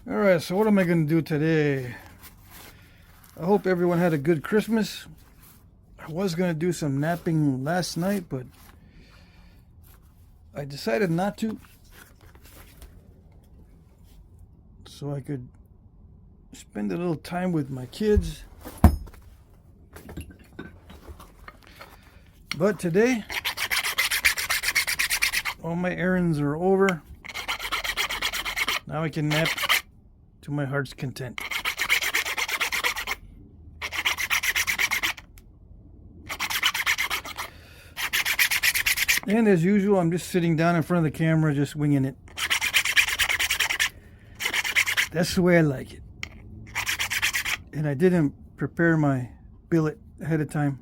Alright, so what am I going to do today? I hope everyone had a good Christmas. I was going to do some napping last night, but I decided not to, so I could spend a little time with my kids. But today, all my errands are over. Now I can nap to my heart's content. And as usual, I'm just sitting down in front of the camera, just winging it. That's the way I like it. And I didn't prepare my billet ahead of time.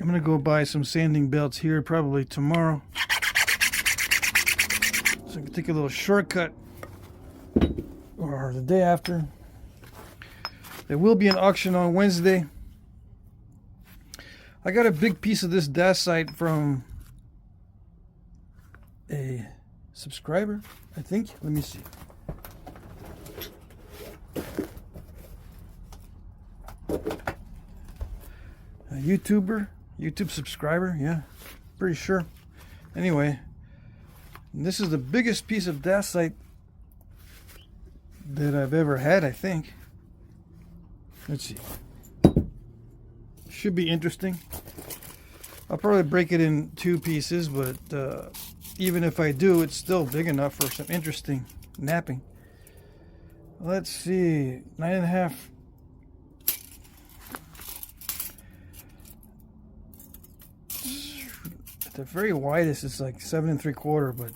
I'm going to go buy some sanding belts here probably tomorrow. So I can take a little shortcut, or the day after. There will be an auction on Wednesday. I got a big piece of this Dacite from a subscriber, I think. Let me see. A YouTube subscriber, yeah, pretty sure. Anyway, this is the biggest piece of Dacite that I've ever had, I think. Let's see. Should be interesting. I'll probably break it in two pieces, but even if I do, it's still big enough for some interesting napping. Let's see, 9.5. At the very widest, it's like 7 3/4, but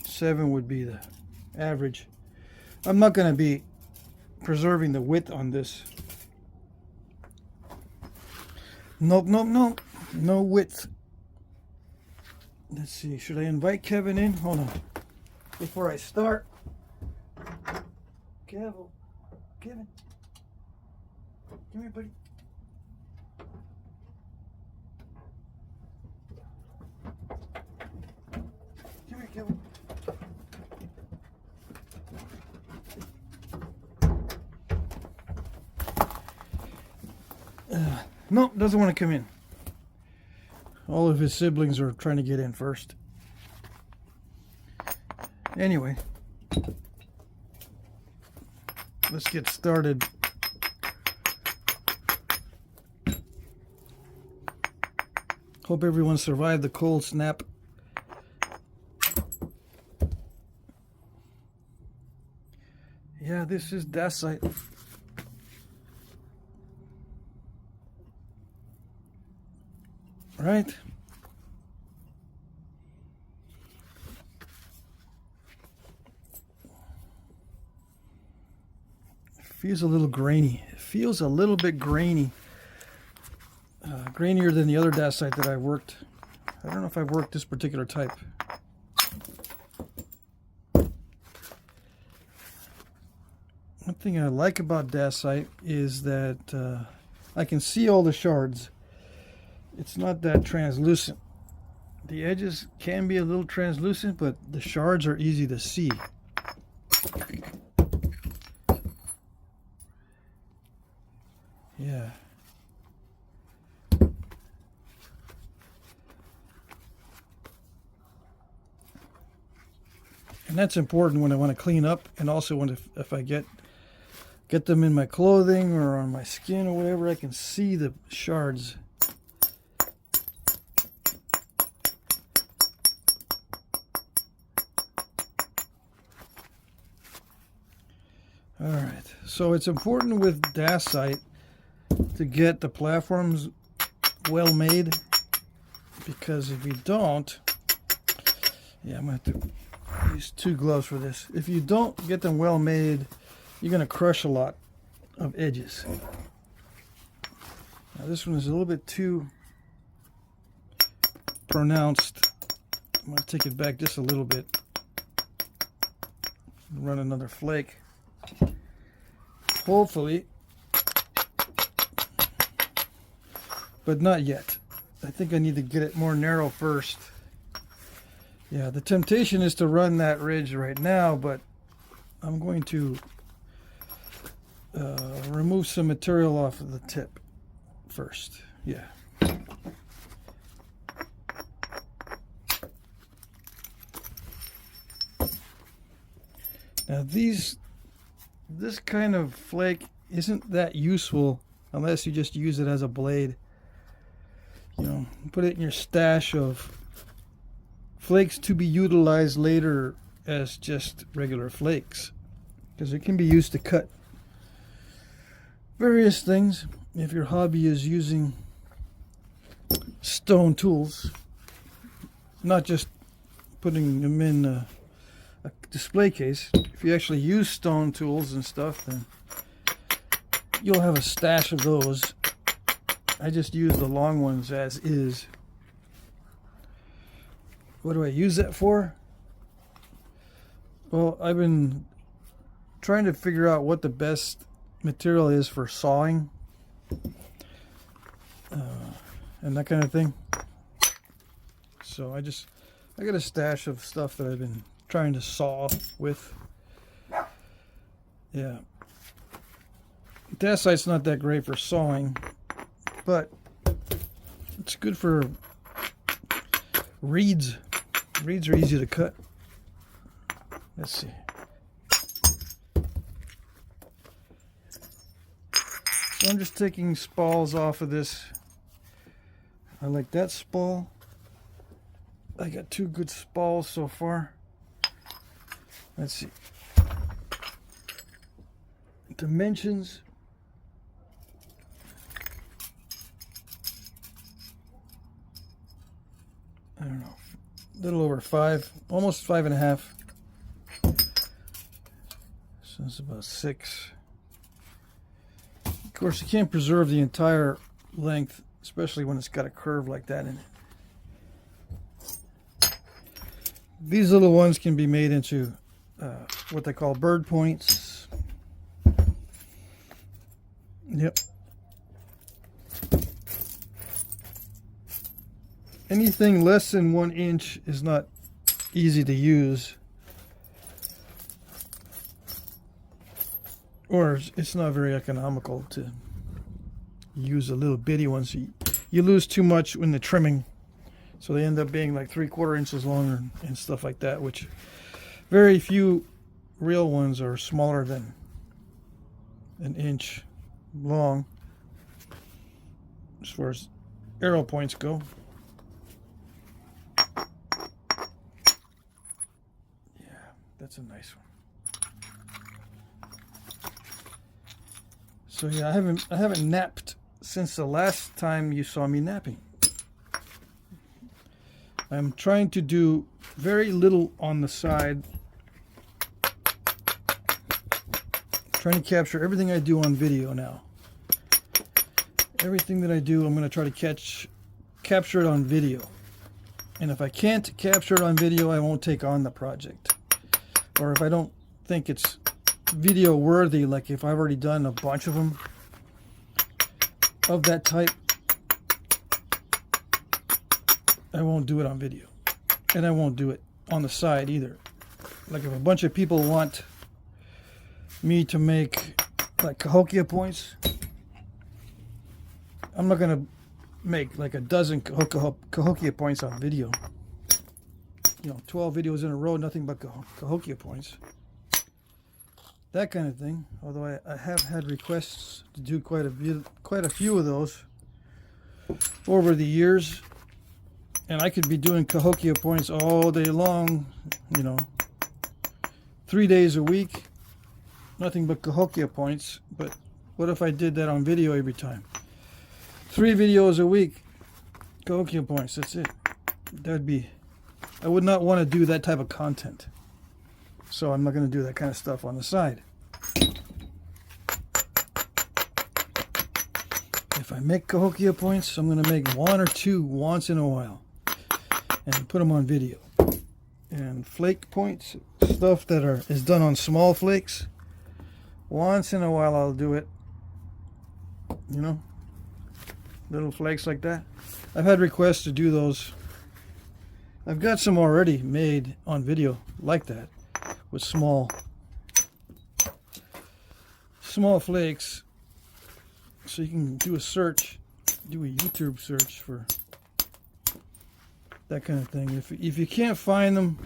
7 would be the average. I'm not going to be preserving the width on this. Nope, no width. Let's see, should I invite Kevin in? Hold on, before I start. Kevin, come here, buddy. Come here, Kevin. Nope, doesn't want to come in. All of his siblings are trying to get in first. Anyway, let's get started. Hope everyone survived the cold snap. Yeah, this is Dacite. Right? It feels a little grainy. It feels a little bit grainy. Grainier than the other Dacite that I worked. I don't know if I've worked this particular type. One thing I like about Dacite is that I can see all the shards. It's not that translucent. The edges can be a little translucent, but the shards are easy to see. Yeah. And that's important when I want to clean up, and also when if I get them in my clothing or on my skin or whatever, I can see the shards. Alright, so it's important with Dacite to get the platforms well made, because if you don't, yeah, I'm going to have to use 2 gloves for this. If you don't get them well made, you're going to crush a lot of edges. Now this one is a little bit too pronounced. I'm going to take it back just a little bit. Run another flake. Hopefully, but not yet. I think I need to get it more narrow first, Yeah, the temptation is to run that ridge right now, but I'm going to remove some material off of the tip first. Yeah. Now this kind of flake isn't that useful unless you just use it as a blade. You know, put it in your stash of flakes to be utilized later as just regular flakes, because it can be used to cut various things if your hobby is using stone tools, not just putting them in a display case. If you actually use stone tools and stuff, then you'll have a stash of those. I just use the long ones as is. What do I use that for? Well, I've been trying to figure out what the best material is for sawing and that kind of thing. So I got a stash of stuff that I've been trying to saw with. Yeah. Dacite's not that great for sawing, but it's good for reeds. Reeds are easy to cut. Let's see. So I'm just taking spalls off of this. I like that spall. I got 2 good spalls so far. Let's see. Dimensions. I don't know. A little over 5, almost 5.5. So it's about 6. Of course, you can't preserve the entire length, especially when it's got a curve like that in it. These little ones can be made into what they call bird points. Yep. Anything less than 1 inch is not easy to use, or it's not very economical to use the little bitty ones. You lose too much in the trimming, so they end up being like 3/4 inches longer and stuff like that, which very few real ones are smaller than 1 inch long as far as arrow points go. That's a nice one. So yeah, I haven't napped since the last time you saw me napping. I'm trying to do very little on the side. Trying to capture everything I do on video now. Everything that I do, I'm going to try to capture it on video. And if I can't capture it on video, I won't take on the project. Or if I don't think it's video worthy, like if I've already done a bunch of them of that type, I won't do it on video. And I won't do it on the side either. Like if a bunch of people want me to make like Cahokia points, I'm not going to make like a dozen Cahokia points on video. You know, 12 videos in a row, nothing but Cahokia points. That kind of thing. Although I have had requests to do quite a few of those over the years. And I could be doing Cahokia points all day long, you know, 3 days a week. Nothing but Cahokia points. But what if I did that on video every time? 3 videos a week, Cahokia points, that's it. That'd be... I would not want to do that type of content. So I'm not going to do that kind of stuff on the side. If I make Cahokia points, I'm going to make 1 or 2 once in a while. And put them on video. And flake points, stuff that is done on small flakes. Once in a while I'll do it. You know? Little flakes like that. I've had requests to do those I've got some already made on video like that with small flakes, so you can do a search, do a YouTube search for that kind of thing. If you can't find them,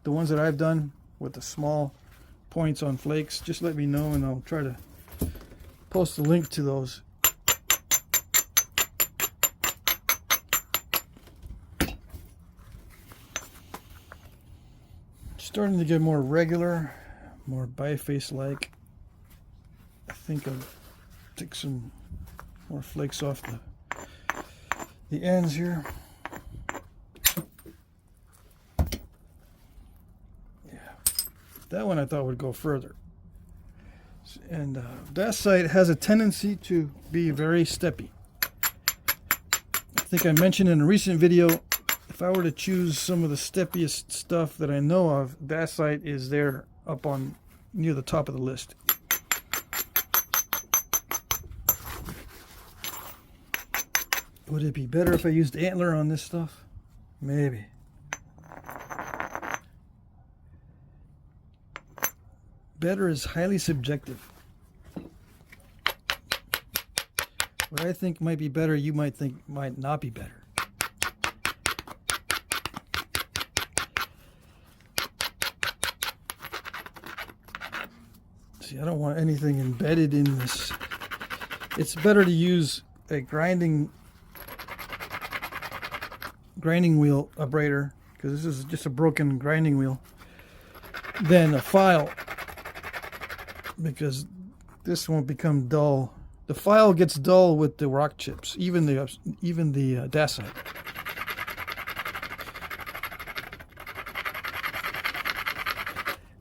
the ones that I've done with the small points on flakes, just let me know and I'll try to post a link to those. Starting to get more regular, more biface like. I think I'll take some more flakes off the ends here. Yeah, that one I thought would go further. And Dacite has a tendency to be very steppy. I think I mentioned in a recent video, if I were to choose some of the steppiest stuff that I know of, Dacite is there up on near the top of the list. Would it be better if I used antler on this stuff? Maybe. Better is highly subjective. What I think might be better, you might think might not be better. See, I don't want anything embedded in this. It's better to use a grinding wheel abrader, because this is just a broken grinding wheel, than a file, because this won't become dull. The file gets dull with the rock chips, even the Dacite.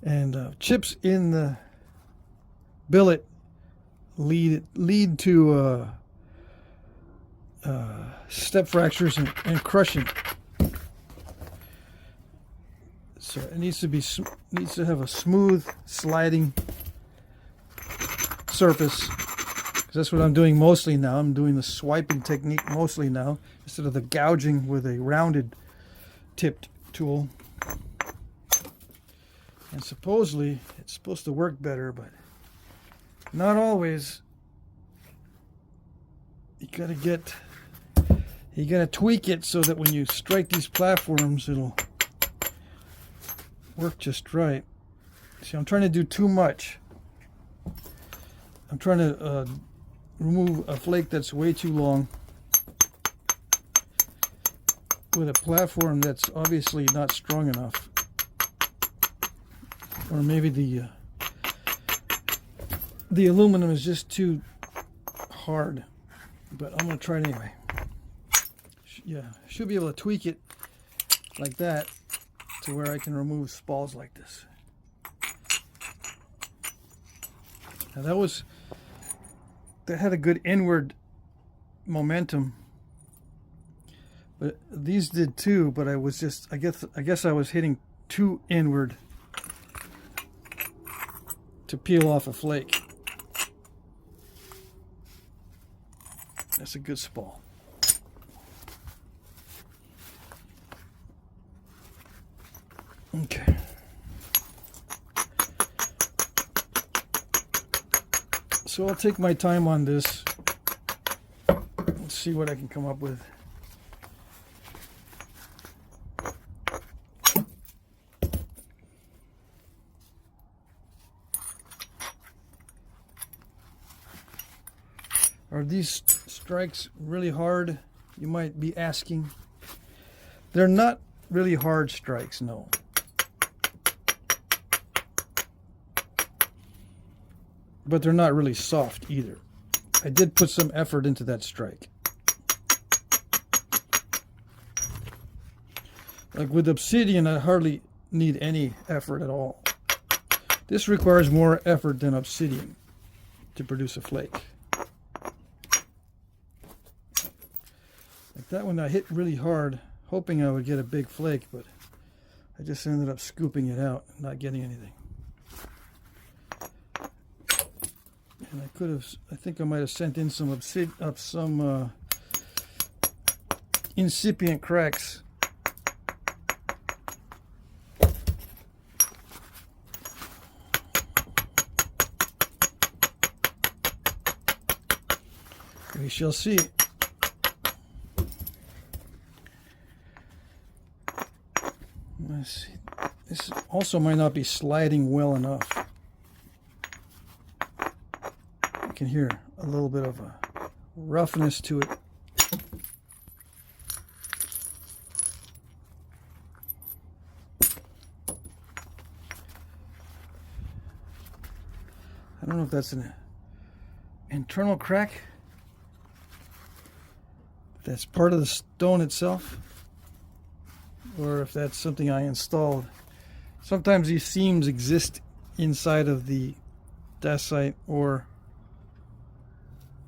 And chips in the billet lead to step fractures and crushing. So it needs to have a smooth sliding surface, because that's what I'm doing mostly now. I'm doing the swiping technique mostly now instead of the gouging with a rounded tipped tool. And supposedly it's supposed to work better, but not always. You gotta tweak it so that when you strike these platforms, it'll work just right. See, I'm trying to do too much. I'm trying to remove a flake that's way too long with a platform that's obviously not strong enough. Or maybe the aluminum is just too hard. But I'm going to try it anyway. Yeah, should be able to tweak it like that to where I can remove spalls like this. Now that had a good inward momentum, but these did too. But I was just, I guess I was hitting too inward to peel off a flake. That's a good spall. Okay. So I'll take my time on this. Let's see what I can come up with. Are these strikes really hard? You might be asking. They're not really hard strikes, no. But they're not really soft either. I did put some effort into that strike. Like with Obsidian, I hardly need any effort at all. This requires more effort than Obsidian to produce a flake. Like that one I hit really hard, hoping I would get a big flake, but I just ended up scooping it out and not getting anything. And I think I might have sent in some incipient cracks We shall see. Let's see. This also might not be sliding well enough. I can hear a little bit of a roughness to it. I don't know if that's an internal crack. If that's part of the stone itself, or if that's something I installed. Sometimes these seams exist inside of the Dacite or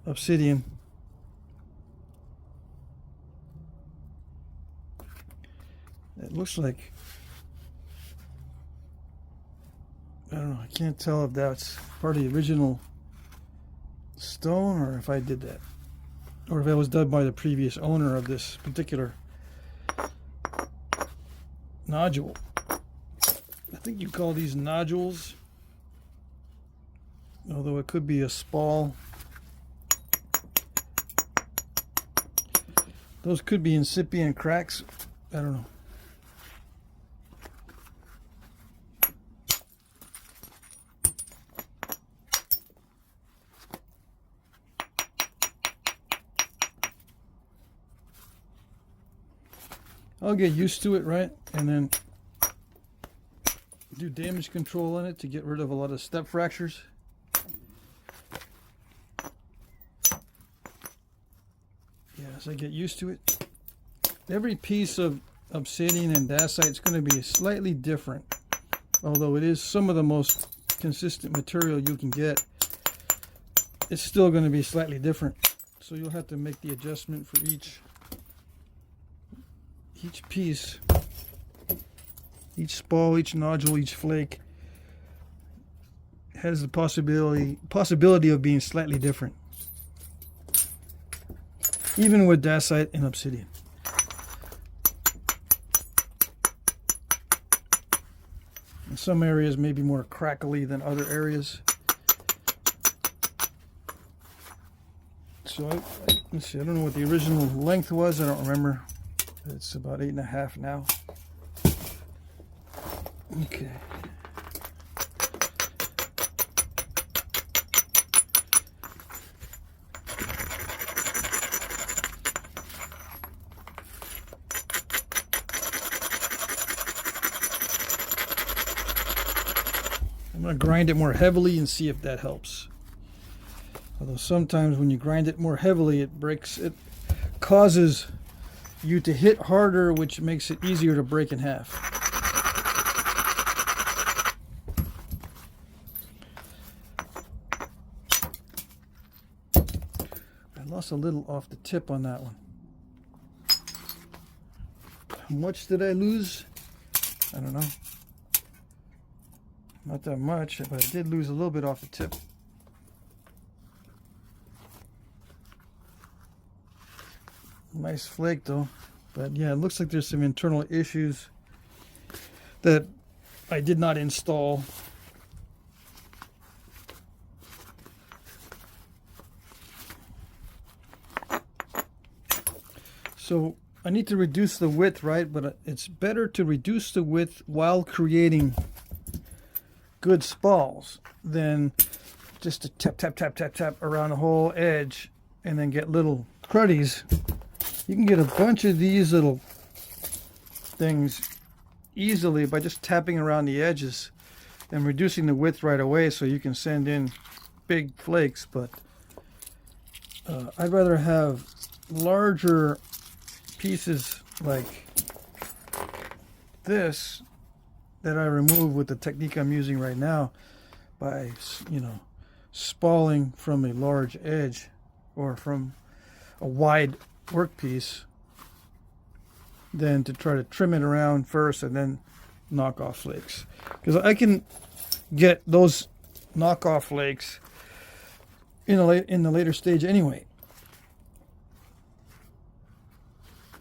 Obsidian. It looks like, I don't know, I can't tell if that's part of the original stone or if I did that, or if it was done by the previous owner of this particular nodule. I think you call these nodules, although it could be a spall. Those could be incipient cracks. I don't know. I'll get used to it, right? And then do damage control on it to get rid of a lot of step fractures. Yeah, as I get used to it. Every piece of Obsidian and Dacite is going to be slightly different. Although it is some of the most consistent material you can get, it's still going to be slightly different. So you'll have to make the adjustment for each piece, each spall, each nodule, each flake has the possibility of being slightly different, even with Dacite and Obsidian. In some areas may be more crackly than other areas. So let's see, I don't know what the original length was, I don't remember. It's about 8.5 now. Okay. I'm going to grind it more heavily and see if that helps. Although sometimes when you grind it more heavily, it causes you to hit harder, which makes it easier to break in half. I lost a little off the tip on that one. How much did I lose? I don't know. Not that much, but I did lose a little bit off the tip. Nice flake though, but yeah, it looks like there's some internal issues that I did not install. So I need to reduce the width, right? But it's better to reduce the width while creating good spalls than just to tap around the whole edge and then get little cruddies. You can get a bunch of these little things easily by just tapping around the edges and reducing the width right away so you can send in big flakes. But I'd rather have larger pieces like this that I remove with the technique I'm using right now by, you know, spalling from a large edge or from a wide workpiece than to try to trim it around first and then knock off flakes, because I can get those knockoff flakes in the later stage anyway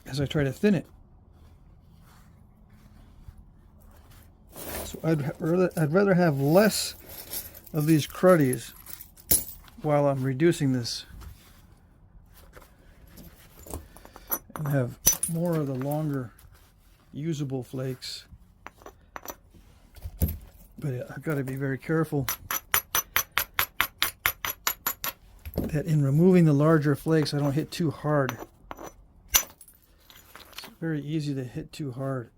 as I try to thin it. So I'd rather have less of these cruddies while I'm reducing this and have more of the longer usable flakes. But I've got to be very careful that in removing the larger flakes I don't hit too hard. It's very easy to hit too hard,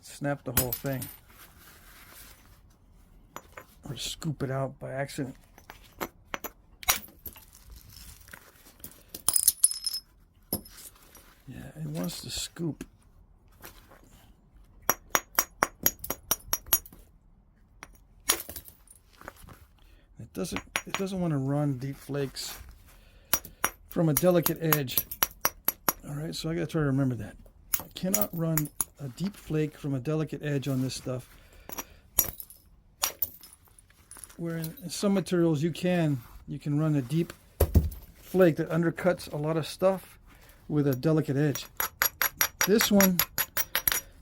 snap the whole thing, or scoop it out by accident. Yeah, it wants to scoop. It doesn't want to run deep flakes from a delicate edge. All right, so I got to try to remember that. I cannot run a deep flake from a delicate edge on this stuff. Where in some materials you can run a deep flake that undercuts a lot of stuff with a delicate edge. This one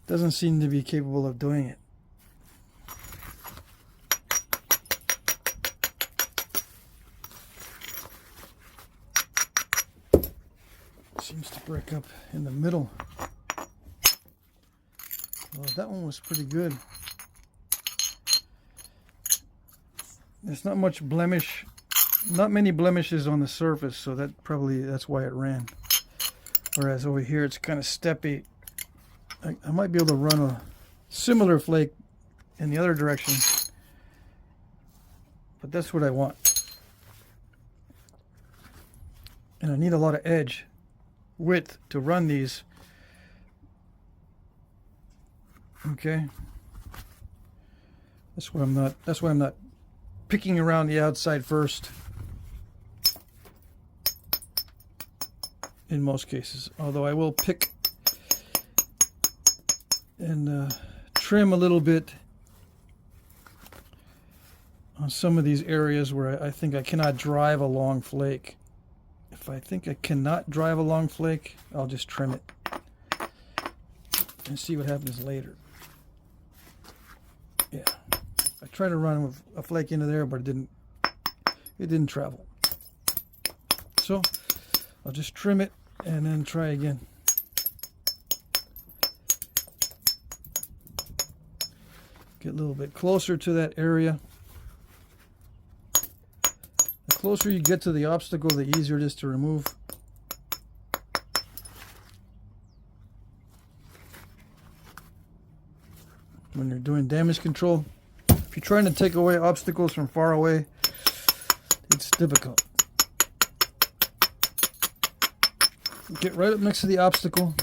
doesn't seem to be capable of doing it. Seems to break up in the middle. Well, that one was pretty good. There's not much blemish, not many blemishes on the surface, so that's why it ran. Whereas over here it's kind of steppy. I might be able to run a similar flake in the other direction, but that's what I want. And I need a lot of edge width to run these. Okay, that's why I'm not picking around the outside first in most cases, although I will pick and trim a little bit on some of these areas where I think I cannot drive a long flake. If I think I cannot drive a long flake, I'll just trim it and see what happens later. Yeah, I tried to run with a flake into there, but it didn't travel. So I'll just trim it and then try again. Get a little bit closer to that area. The closer you get to the obstacle, the easier it is to remove. When you're doing damage control, if you're trying to take away obstacles from far away, it's difficult. Get right up next to the obstacle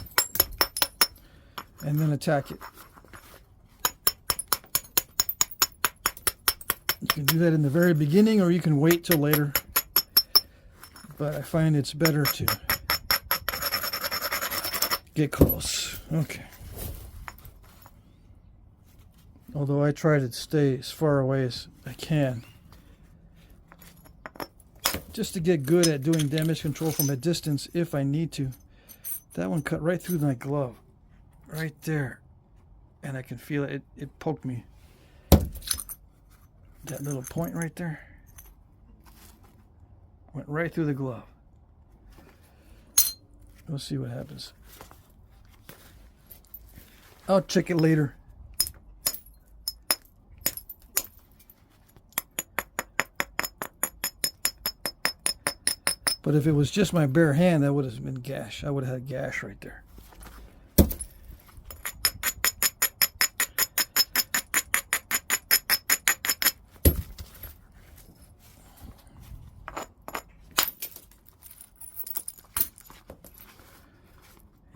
and then attack it. You can do that in the very beginning, or you can wait till later, but I find it's better to get close. Okay. Although I try to stay as far away as I can, just to get good at doing damage control from a distance if I need to. That one cut right through my glove, right there, and I can feel it. It poked me. That little point right there went right through the glove. We'll see what happens. I'll check it later. But if it was just my bare hand, that would have been gash. I would have had a gash right there.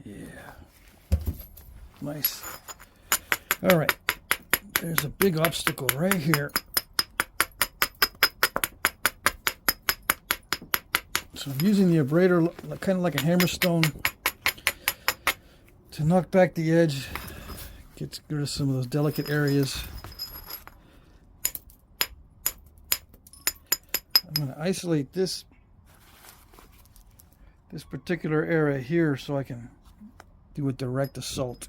Yeah. Nice. All right. There's a big obstacle right here. So I'm using the abrader kind of like a hammerstone to knock back the edge, get rid of some of those delicate areas. I'm going to isolate this particular area here so I can do a direct assault.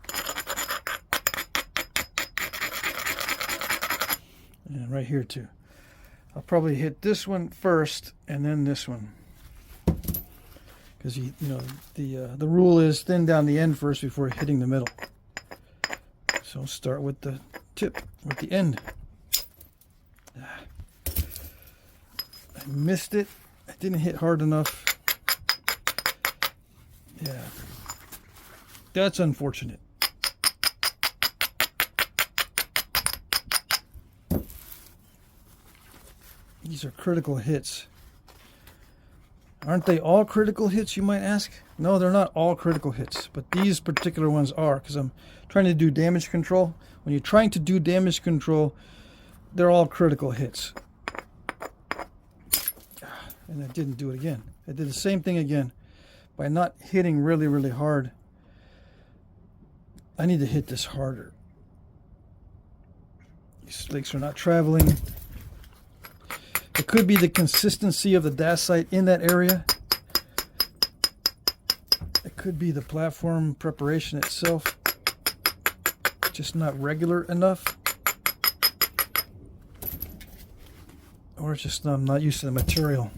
And right here too. I'll probably hit this one first and then this one, because you know the rule is thin down the end first before hitting the middle. So start with the tip, with the end. I missed it. I didn't hit hard enough. Yeah, that's unfortunate. These are critical hits. Aren't they all critical hits, you might ask? No, they're not all critical hits, but these particular ones are, because I'm trying to do damage control. When you're trying to do damage control, they're all critical hits. And I didn't do it again. I did the same thing again. By not hitting really, really hard, I need to hit this harder. These flakes are not traveling. It could be the consistency of the dacite in that area. It could be the platform preparation itself, just not regular enough. Or it's just I'm not used to the material.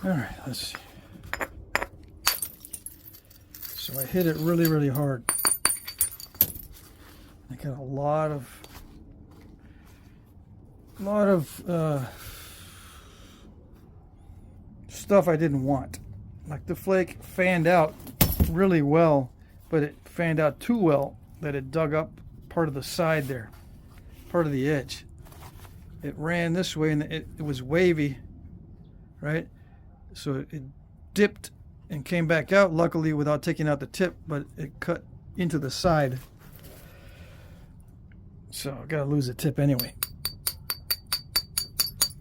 All right, let's see. So I hit it really, really hard. I got a lot of stuff I didn't want. Like the flake fanned out really well, but it fanned out too well that it dug up part of the side there, part of the edge. It ran this way and it was wavy, right? So it dipped and came back out, luckily without taking out the tip, but it cut into the side. So I gotta lose the tip anyway.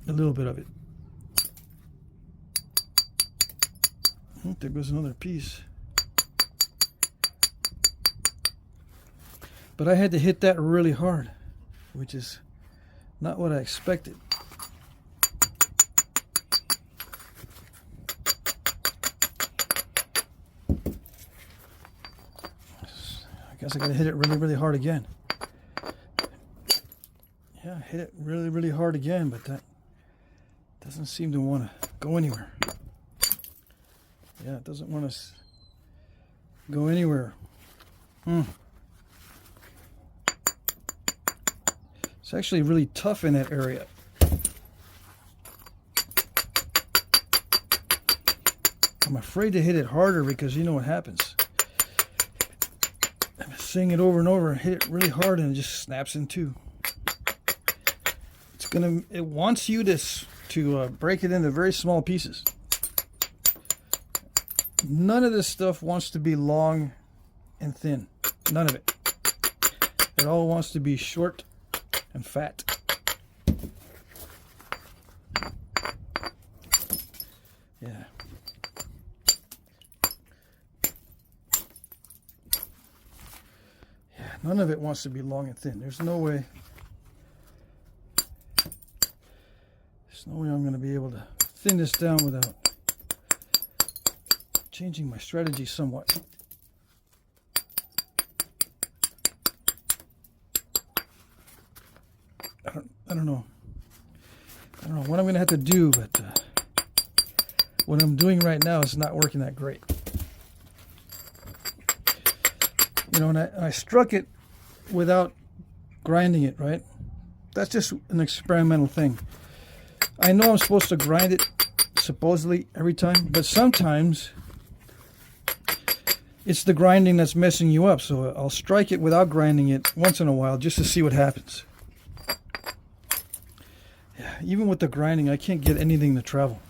A little bit of it. Oh, there goes another piece. But I had to hit that really hard, which is not what I expected. I guess I gotta hit it really, really hard again. Yeah, hit it really, really hard again, but that doesn't seem to want to go anywhere. Yeah, it doesn't want to go anywhere. It's actually really tough in that area. I'm afraid to hit it harder because you know what happens. I'm saying it over and over, hit it really hard and it just snaps in two. It wants you to break it into very small pieces. None of this stuff wants to be long and thin. None of it. It all wants to be short and fat. Yeah. Yeah, none of it wants to be long and thin. There's no way. There's no way I'm going to be able to thin this down without changing my strategy somewhat. I don't know what I'm going to have to do, but what I'm doing right now is not working that great. You know, and I struck it without grinding it, right? That's just an experimental thing. I know I'm supposed to grind it supposedly every time, but sometimes it's the grinding that's messing you up. So I'll strike it without grinding it once in a while just to see what happens. Yeah, even with the grinding, I can't get anything to travel.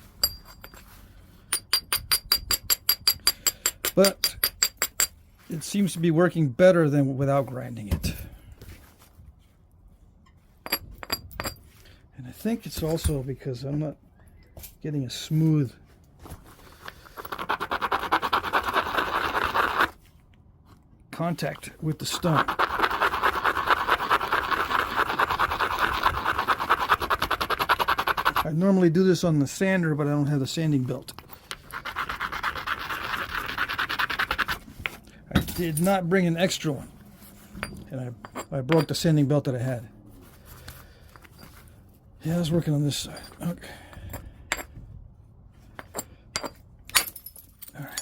But it seems to be working better than without grinding it. And I think it's also because I'm not getting a smooth contact with the stone. I normally do this on the sander, but I don't have the sanding belt. I did not bring an extra one, and I broke the sanding belt that I had. Yeah, I was working on this side. Okay. All right.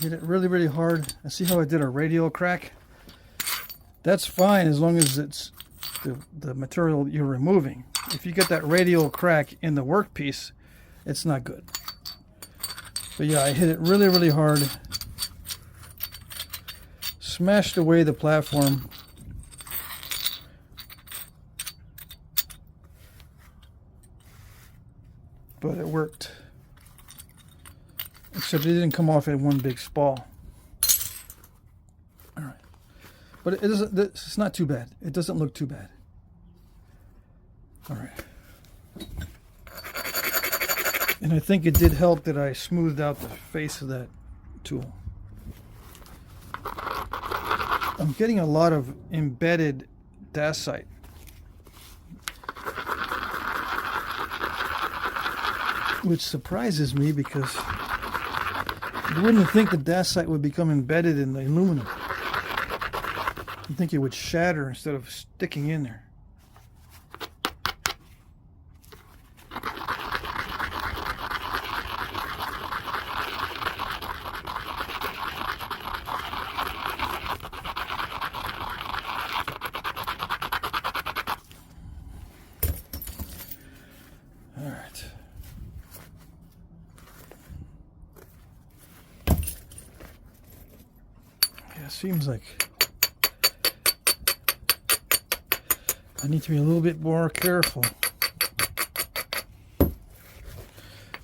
Hit it really, really hard. I see how I did a radial crack. That's fine as long as it's the material you're removing. If you get that radial crack in the workpiece, it's not good. But yeah, I hit it really, really hard. Smashed away the platform. But it worked. Except it didn't come off in one big spall. All right. But it doesn't, it's not too bad. It doesn't look too bad. All right. And I think it did help that I smoothed out the face of that tool. I'm getting a lot of embedded dacite. Which surprises me because you wouldn't think the dacite would become embedded in the aluminum. You'd think it would shatter instead of sticking in there. Seems like I need to be a little bit more careful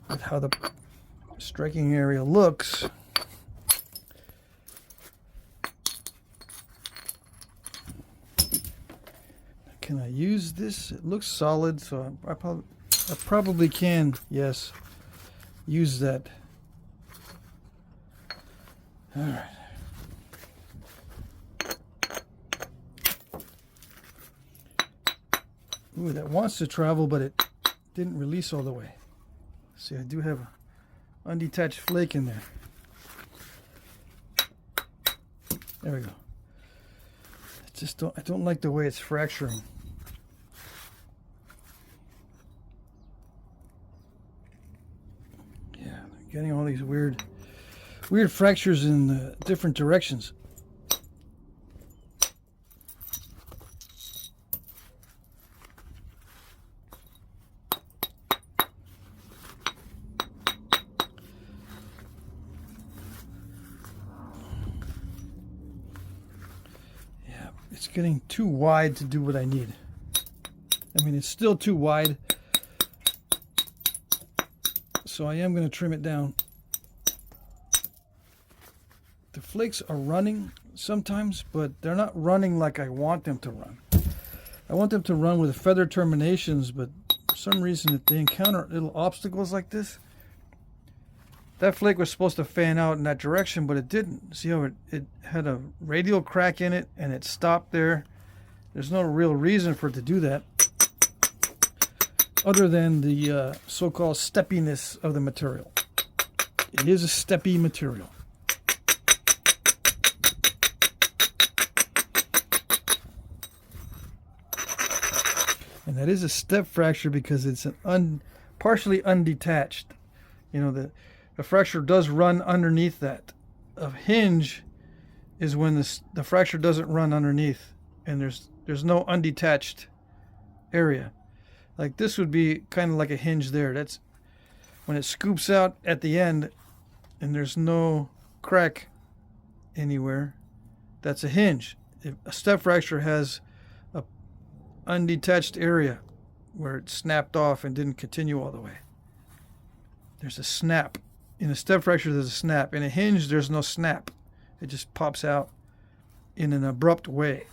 with how the striking area looks. Can I use this? It looks solid, so I probably can, yes, use that. All right. Ooh, that wants to travel, but it didn't release all the way. See, I do have an undetached flake in there. There we go. I don't like the way it's fracturing. Yeah, getting all these weird fractures in different directions. It's getting too wide to do what I need. I mean, it's still too wide. So I am going to trim it down. The flakes are running sometimes, but they're not running like I want them to run. I want them to run with feather terminations, but for some reason, if they encounter little obstacles like this, that flake was supposed to fan out in that direction, but it didn't. See how it had a radial crack in it and it stopped there. There's no real reason for it to do that other than the so-called steppiness of the material. It is a steppy material. And that is a step fracture because it's an partially undetached. You know, the fracture does run underneath that. A hinge is when the fracture doesn't run underneath and there's no undetached area. Like this would be kind of like a hinge there. That's when it scoops out at the end and there's no crack anywhere. That's a hinge. If a step fracture has a undetached area where it snapped off and didn't continue all the way. There's a snap. In a step fracture, there's a snap. In a hinge, there's no snap. It just pops out in an abrupt way.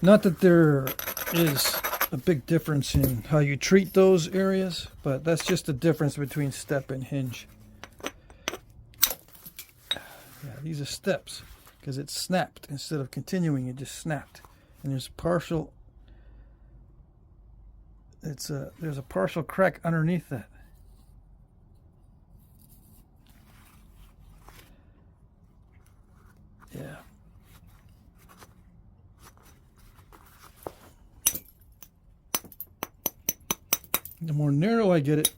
Not that there is a big difference in how you treat those areas, but that's just the difference between step and hinge. Yeah, these are steps because it snapped. Instead of continuing, it just snapped. And there's partial... there's a partial crack underneath that. Yeah. The more narrow I get it,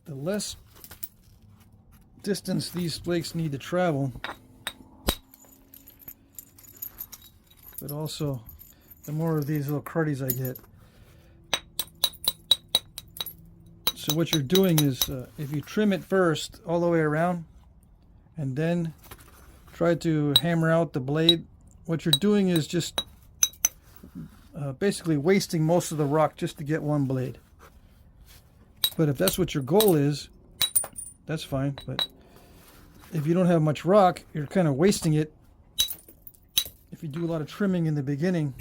the less distance these flakes need to travel, but also the more of these little cruddies I get. So what you're doing is, if you trim it first all the way around and then try to hammer out the blade, what you're doing is just basically wasting most of the rock just to get one blade. But if that's what your goal is, that's fine. But if you don't have much rock, you're kind of wasting it. If you do a lot of trimming in the beginning,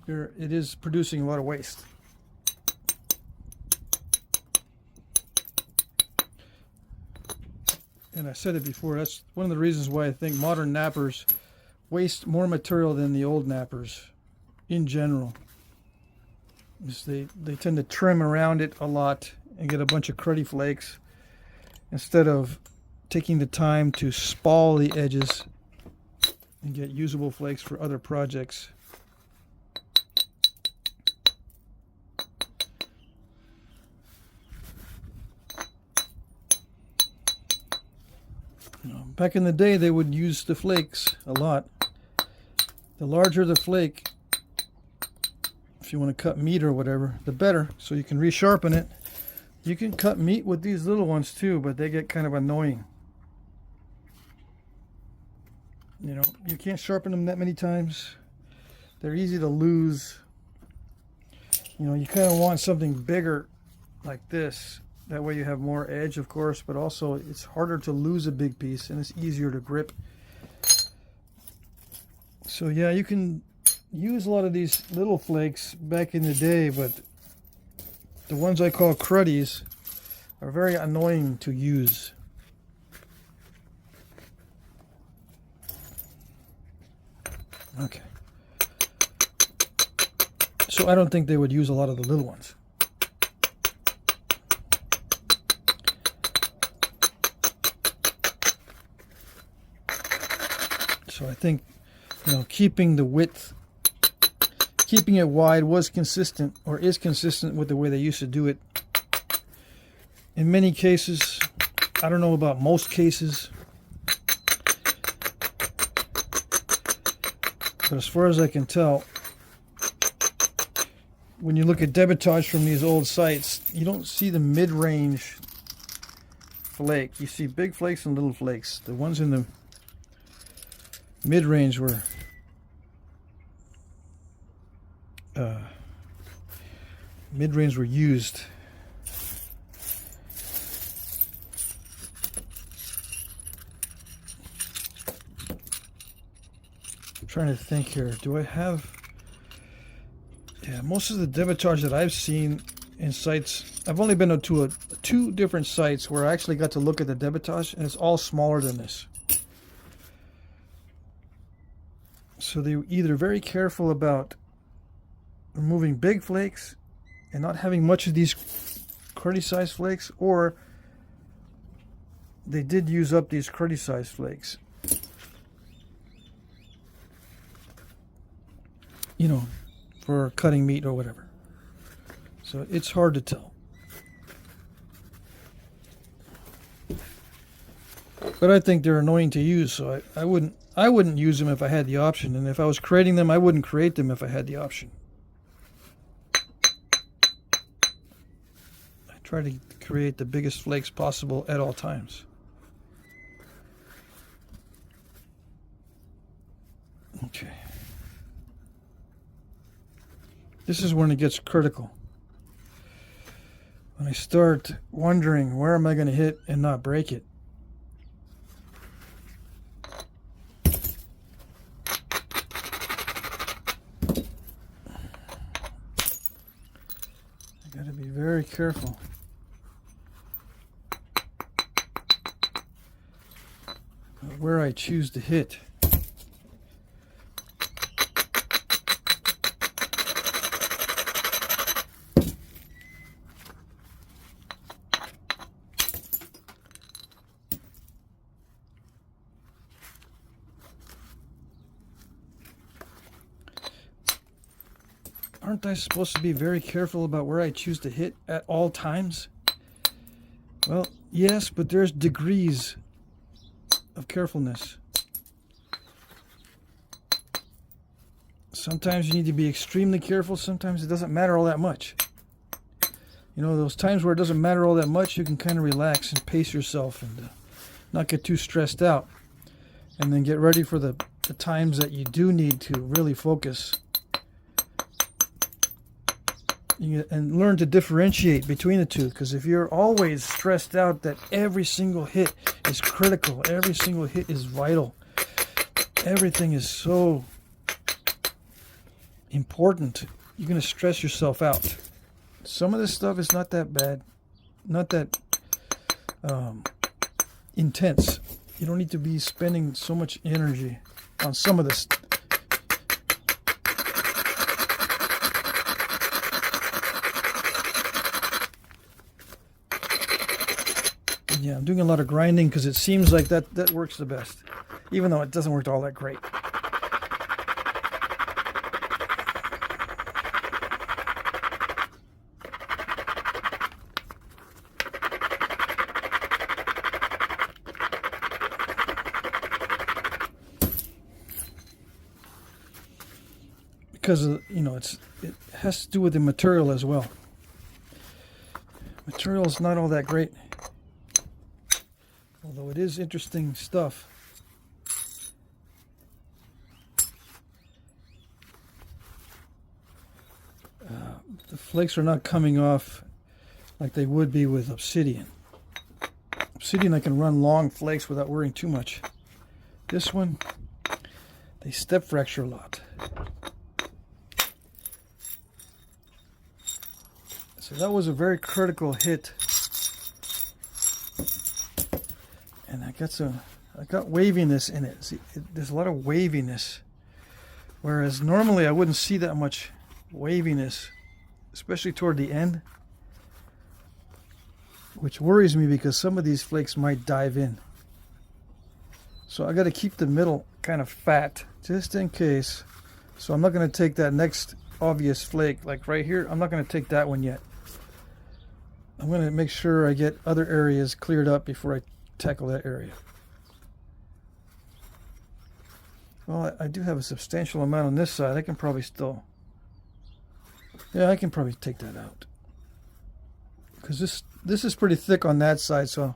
it is producing a lot of waste. And I said it before, that's one of the reasons why I think modern knappers waste more material than the old knappers in general. Is they tend to trim around it a lot and get a bunch of cruddy flakes instead of taking the time to spall the edges and get usable flakes for other projects. Back in the day, they would use the flakes a lot. The larger the flake, if you want to cut meat or whatever, the better, so you can resharpen it. You can cut meat with these little ones too, but they get kind of annoying. You know, you can't sharpen them that many times. They're easy to lose. You know, you kind of want something bigger like this. That way you have more edge, of course, but also it's harder to lose a big piece and it's easier to grip. So yeah, you can use a lot of these little flakes back in the day, but the ones I call cruddies are very annoying to use. Okay. So I don't think they would use a lot of the little ones. So I think, you know, keeping the width, keeping it wide was consistent, or is consistent with the way they used to do it. In many cases, I don't know about most cases, but as far as I can tell, when you look at debitage from these old sites, you don't see the mid-range flake. You see big flakes and little flakes. The ones in the mid-range were used. I'm trying to think here. Do I have? Yeah, most of the debitage that I've seen in sites, I've only been to two different sites where I actually got to look at the debitage, and it's all smaller than this. So they were either very careful about removing big flakes and not having much of these cruddy sized flakes, or they did use up these cruddy sized flakes. You know, for cutting meat or whatever. So it's hard to tell. But I think they're annoying to use, so I wouldn't use them if I had the option. And if I was creating them, I wouldn't create them if I had the option. I try to create the biggest flakes possible at all times. Okay. This is when it gets critical. When I start wondering, where am I going to hit and not break it? Very careful. Where I choose to hit. aren't I supposed to be very careful about where I choose to hit at all times? Well, yes, but there's degrees of carefulness. Sometimes you need to be extremely careful. Sometimes it doesn't matter all that much. You know, those times where it doesn't matter all that much, you can kind of relax and pace yourself and not get too stressed out. And then get ready for the times that you do need to really focus. And learn to differentiate between the two. Because if you're always stressed out that every single hit is critical, every single hit is vital, everything is so important, you're going to stress yourself out. Some of this stuff is not that bad, not that intense. You don't need to be spending so much energy on some of this. Yeah, I'm doing a lot of grinding because it seems like that works the best, even though it doesn't work all that great. Because you know, it has to do with the material as well. Material is not all that great, although it is interesting stuff. The flakes are not coming off like they would be with Obsidian. Obsidian, I can run long flakes without worrying too much. This one, they step fracture a lot. So that was a very critical hit, and I got waviness in it. See, there's a lot of waviness, whereas normally I wouldn't see that much waviness, especially toward the end, which worries me because some of these flakes might dive in. So I got to keep the middle kind of fat just in case. So I'm not going to take that next obvious flake, like right here. I'm not going to take that one yet. I'm going to make sure I get other areas cleared up before I tackle that area. Well, I do have a substantial amount on this side. I can probably still... Yeah, I can probably take that out. Because this is pretty thick on that side, so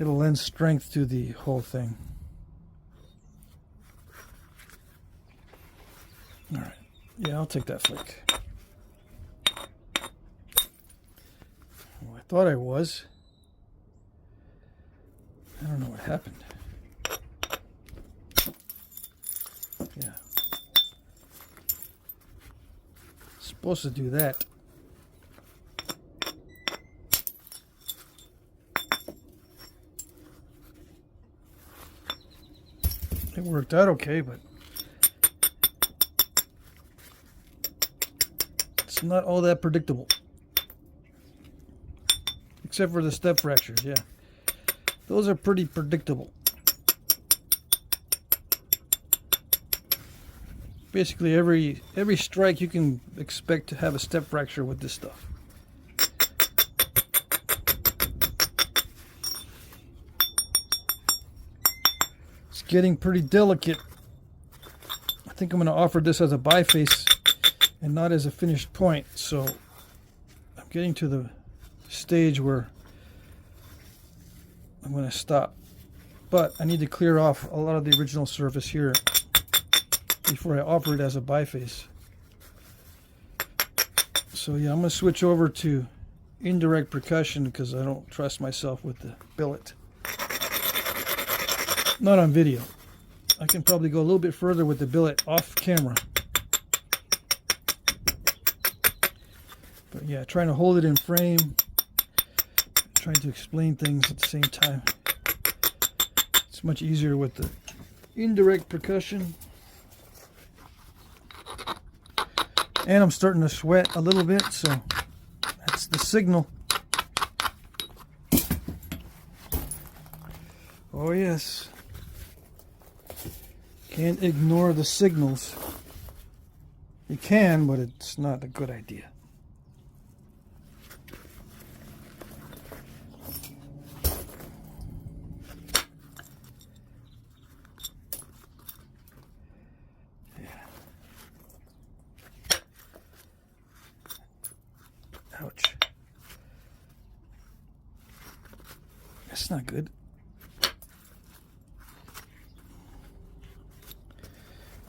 it'll lend strength to the whole thing. Alright. Yeah, I'll take that flake. Thought I was. I don't know what happened. Yeah. Supposed to do that. It worked out okay, but it's not all that predictable. Except for the step fractures, yeah. Those are pretty predictable. Basically every strike you can expect to have a step fracture with this stuff. It's getting pretty delicate. I think I'm going to offer this as a biface and not as a finished point. So I'm getting to the stage where I'm going to stop, but I need to clear off a lot of the original surface here before I offer it as a biface. So yeah, I'm going to switch over to indirect percussion because I don't trust myself with the billet. Not on video. I can probably go a little bit further with the billet off camera. But yeah, trying to hold it in frame, trying to explain things at the same time. It's much easier with the indirect percussion. And I'm starting to sweat a little bit, so that's the signal. Oh yes. Can't ignore the signals. You can, but it's not a good idea. Ouch. That's not good.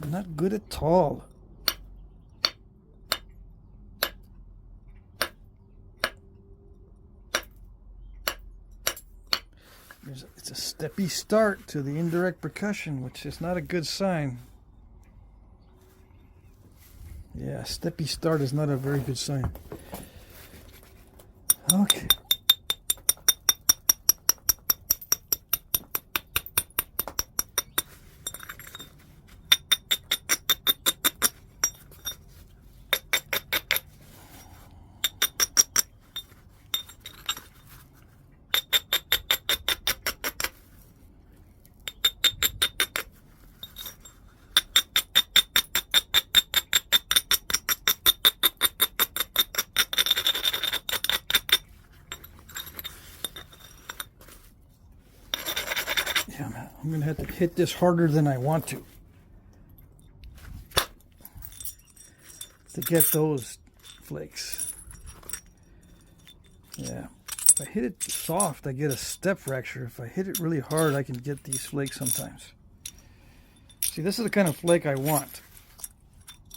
Not good at all. It's a steppy start to the indirect percussion, which is not a good sign. Yeah, steppy start is not a very good sign. Okay. I'm going to have to hit this harder than I want to get those flakes. Yeah. If I hit it soft, I get a step fracture. If I hit it really hard, I can get these flakes sometimes. See, this is the kind of flake I want.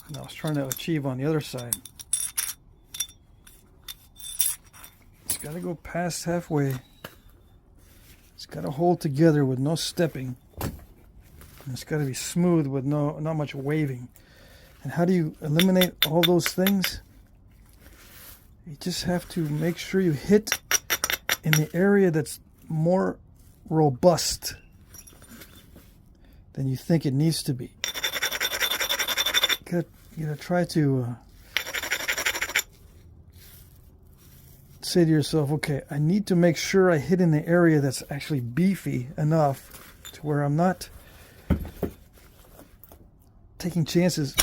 And I was trying to achieve on the other side. It's got to go past halfway. It's got to hold together with no stepping. And it's got to be smooth with not much waving. And how do you eliminate all those things? You just have to make sure you hit in the area that's more robust than you think it needs to be. You gotta try to say to yourself, okay, I need to make sure I hit in the area that's actually beefy enough to where I'm not taking chances.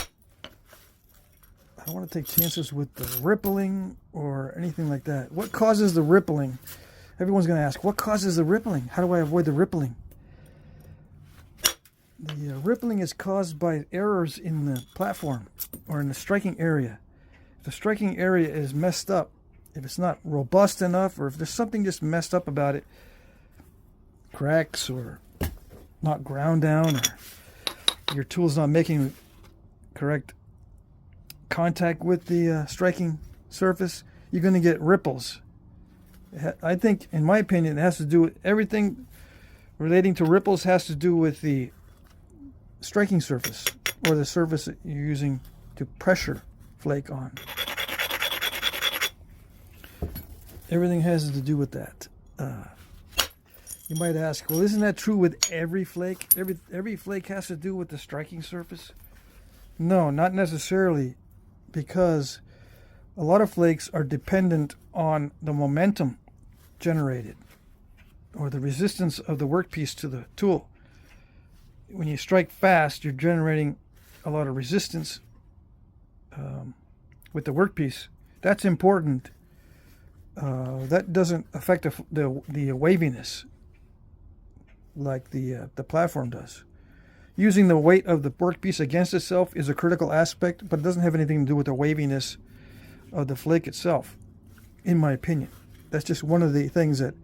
I don't want to take chances with the rippling or anything like that. What causes the rippling? Everyone's going to ask, what causes the rippling? How do I avoid the rippling? The rippling is caused by errors in the platform or in the striking area. If the striking area is messed up, if it's not robust enough, or if there's something just messed up about it, cracks or not ground down, or your tool's not making correct contact with the striking surface, you're going to get ripples. I think, in my opinion, it has to do with everything relating to ripples has to do with the striking surface or the surface that you're using to pressure flake on. Everything has to do with that. You might ask, well, isn't that true with every flake? Every flake has to do with the striking surface? No, not necessarily, because a lot of flakes are dependent on the momentum generated or the resistance of the workpiece to the tool. When you strike fast, you're generating a lot of resistance with the workpiece. That's important. That doesn't affect the waviness like the platform does. Using the weight of the workpiece against itself is a critical aspect, but it doesn't have anything to do with the waviness of the flake itself, in my opinion. That's just one of the things that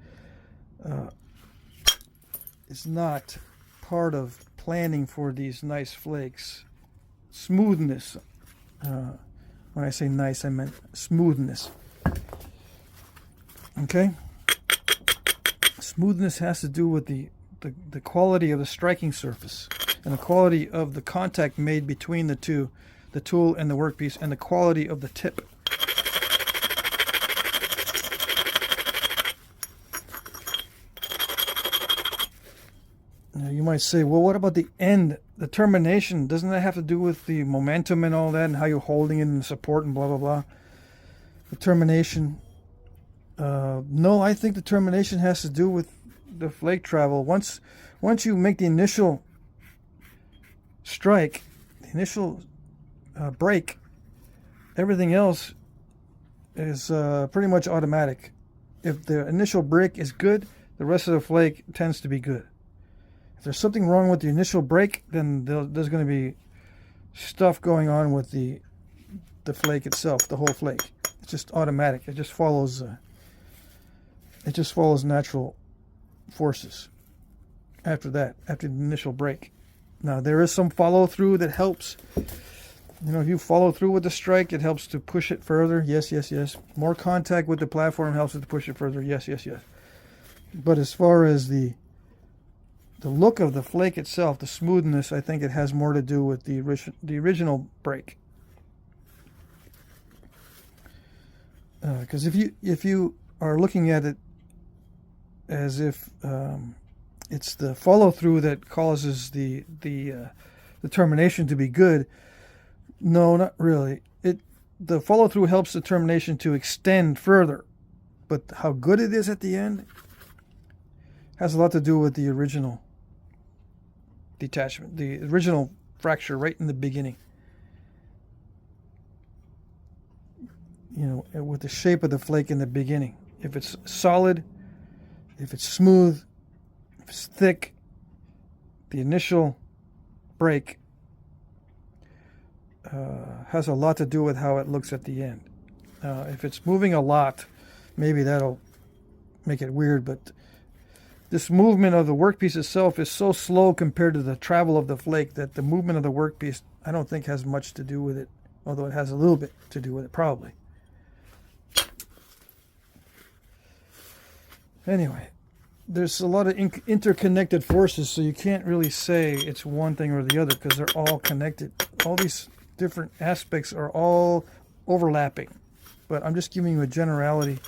is not part of planning for these nice flakes. Smoothness. When I say nice, I meant smoothness. Okay? Smoothness has to do with the quality of the striking surface and the quality of the contact made between the two, the tool and the workpiece, and the quality of the tip. Now you might say, well, what about the end, the termination? Doesn't that have to do with the momentum and all that and how you're holding it and the support and blah, blah, blah? The termination... no, I think the termination has to do with the flake travel. Once you make the initial strike, the initial break, Everything else is pretty much automatic. If the initial break is good, the rest of the flake tends to be good. If there's something wrong with the initial break, then there's going to be stuff going on with the flake itself, the whole flake. It's just automatic. It just follows natural forces after that, after the initial break. Now, there is some follow through that helps. You know, if you follow through with the strike, it helps to push it further. Yes, yes, yes. More contact with the platform helps it to push it further. Yes, yes, yes. But as far as the look of the flake itself, the smoothness, I think it has more to do with the original break. Because if you are looking at it as if it's the follow through that causes the termination to be good, no, not really. The follow through helps the termination to extend further, but how good it is at the end has a lot to do with the original detachment, the original fracture right in the beginning. You know, with the shape of the flake in the beginning. If it's solid, if it's smooth, if it's thick, the initial break has a lot to do with how it looks at the end. If it's moving a lot, maybe that'll make it weird, but this movement of the workpiece itself is so slow compared to the travel of the flake that the movement of the workpiece, I don't think, has much to do with it, although it has a little bit to do with it, probably. Anyway, there's a lot of interconnected forces, so you can't really say it's one thing or the other because they're all connected. All these different aspects are all overlapping. But I'm just giving you a generality,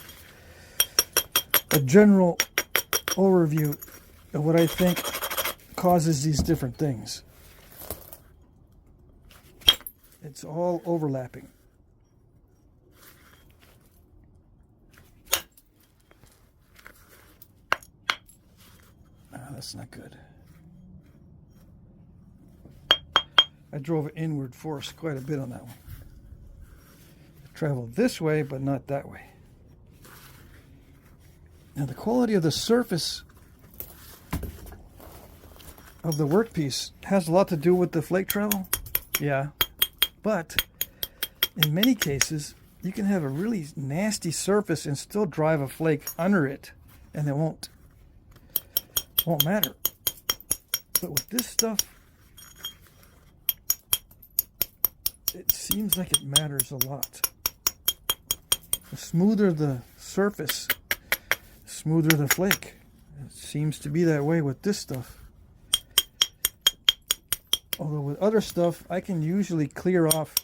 a general overview of what I think causes these different things. It's all overlapping. That's not good. I drove an inward force quite a bit on that one. I traveled this way, but not that way. Now, the quality of the surface of the workpiece has a lot to do with the flake travel. Yeah. But in many cases, you can have a really nasty surface and still drive a flake under it, and it won't matter. But with this stuff, it seems like it matters a lot. The smoother the surface, the smoother the flake. It seems to be that way with this stuff. Although with other stuff, I can usually clear off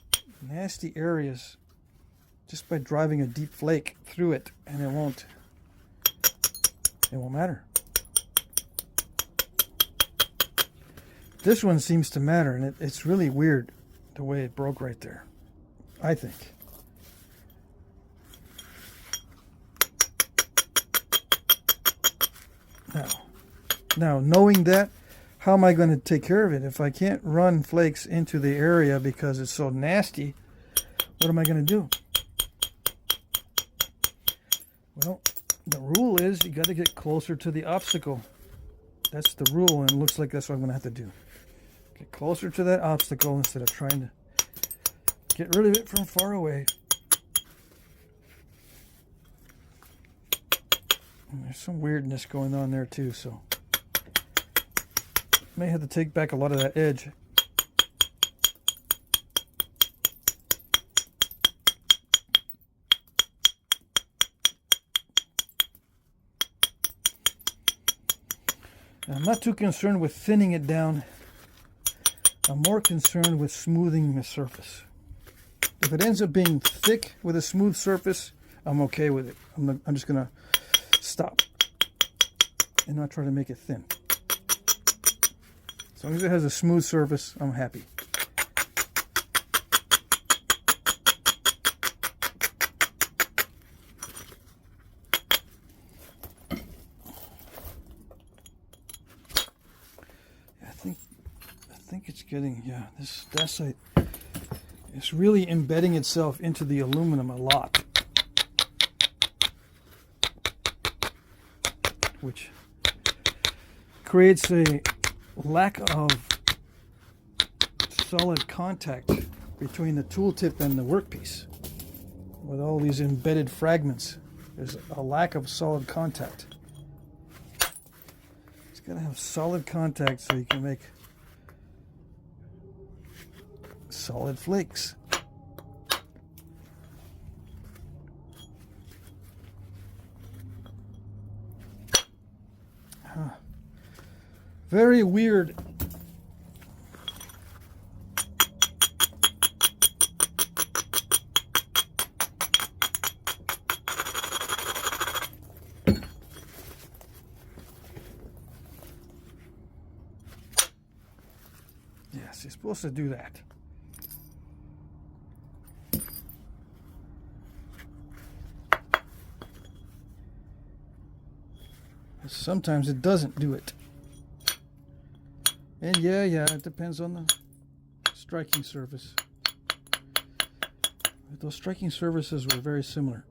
nasty areas just by driving a deep flake through it, and it won't matter. This one seems to matter, and it's really weird the way it broke right there, I think. Now, knowing that, how am I going to take care of it? If I can't run flakes into the area because it's so nasty, what am I going to do? Well, the rule is you got to get closer to the obstacle. That's the rule, and it looks like that's what I'm going to have to do. Get closer to that obstacle instead of trying to get rid of it from far away. And there's some weirdness going on there too, so may have to take back a lot of that edge. I'm not too concerned with thinning it down. I'm more concerned with smoothing the surface. If it ends up being thick with a smooth surface, I'm okay with it. I'm just going to stop and not try to make it thin. As long as it has a smooth surface, I'm happy. I think it's getting, yeah, this Dacite It's really embedding itself into the aluminum a lot, which creates a lack of solid contact between the tooltip and the workpiece. With all these embedded fragments, there's a lack of solid contact. It's got to have solid contact so you can make solid flakes. Very weird. Yes, you're supposed to do that. Sometimes it doesn't do it. And yeah, it depends on the striking surface. But those striking surfaces were very similar.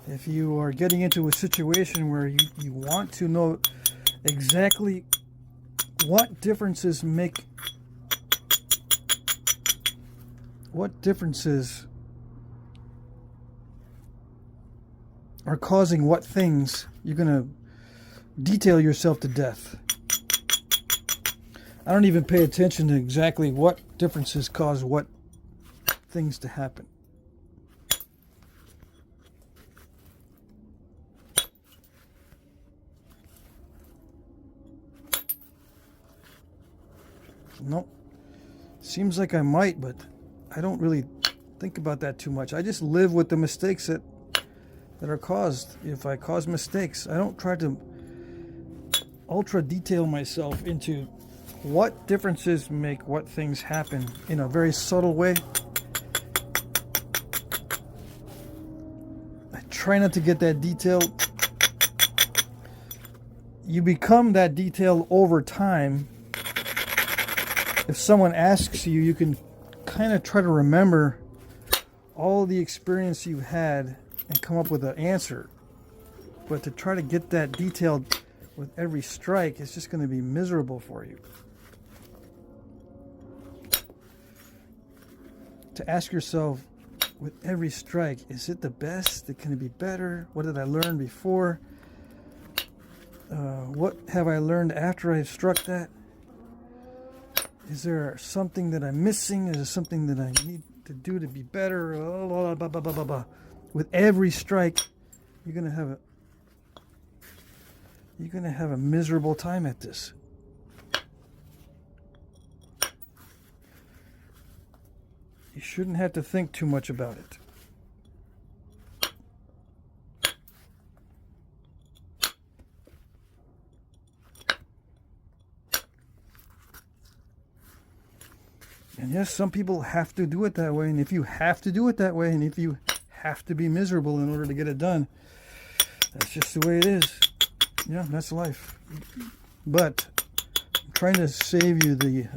If you are getting into a situation where you want to know exactly what differences are causing what things, you're going to detail yourself to death. I don't even pay attention to exactly what differences cause what things to happen. Nope. Seems like I might, but I don't really think about that too much. I just live with the mistakes that are caused. If I cause mistakes, I don't try to ultra detail myself into what differences make what things happen in a very subtle way. I try not to get that detailed. You become that detailed over time. If someone asks you, you can kind of try to remember all the experience you had and come up with an answer. But to try to get that detailed with every strike, it's just going to be miserable for you. To ask yourself, with every strike, is it the best? Can it be better? What did I learn before? What have I learned after I've struck that? Is there something that I'm missing? Is there something that I need to do to be better? Blah, blah, blah, blah, blah. With every strike, you're going to have a miserable time at this. You shouldn't have to think too much about it. And yes, some people have to do it that way. And if you have to do it that way, and if you have to be miserable in order to get it done, that's just the way it is. Yeah, that's life. But I'm trying to save you the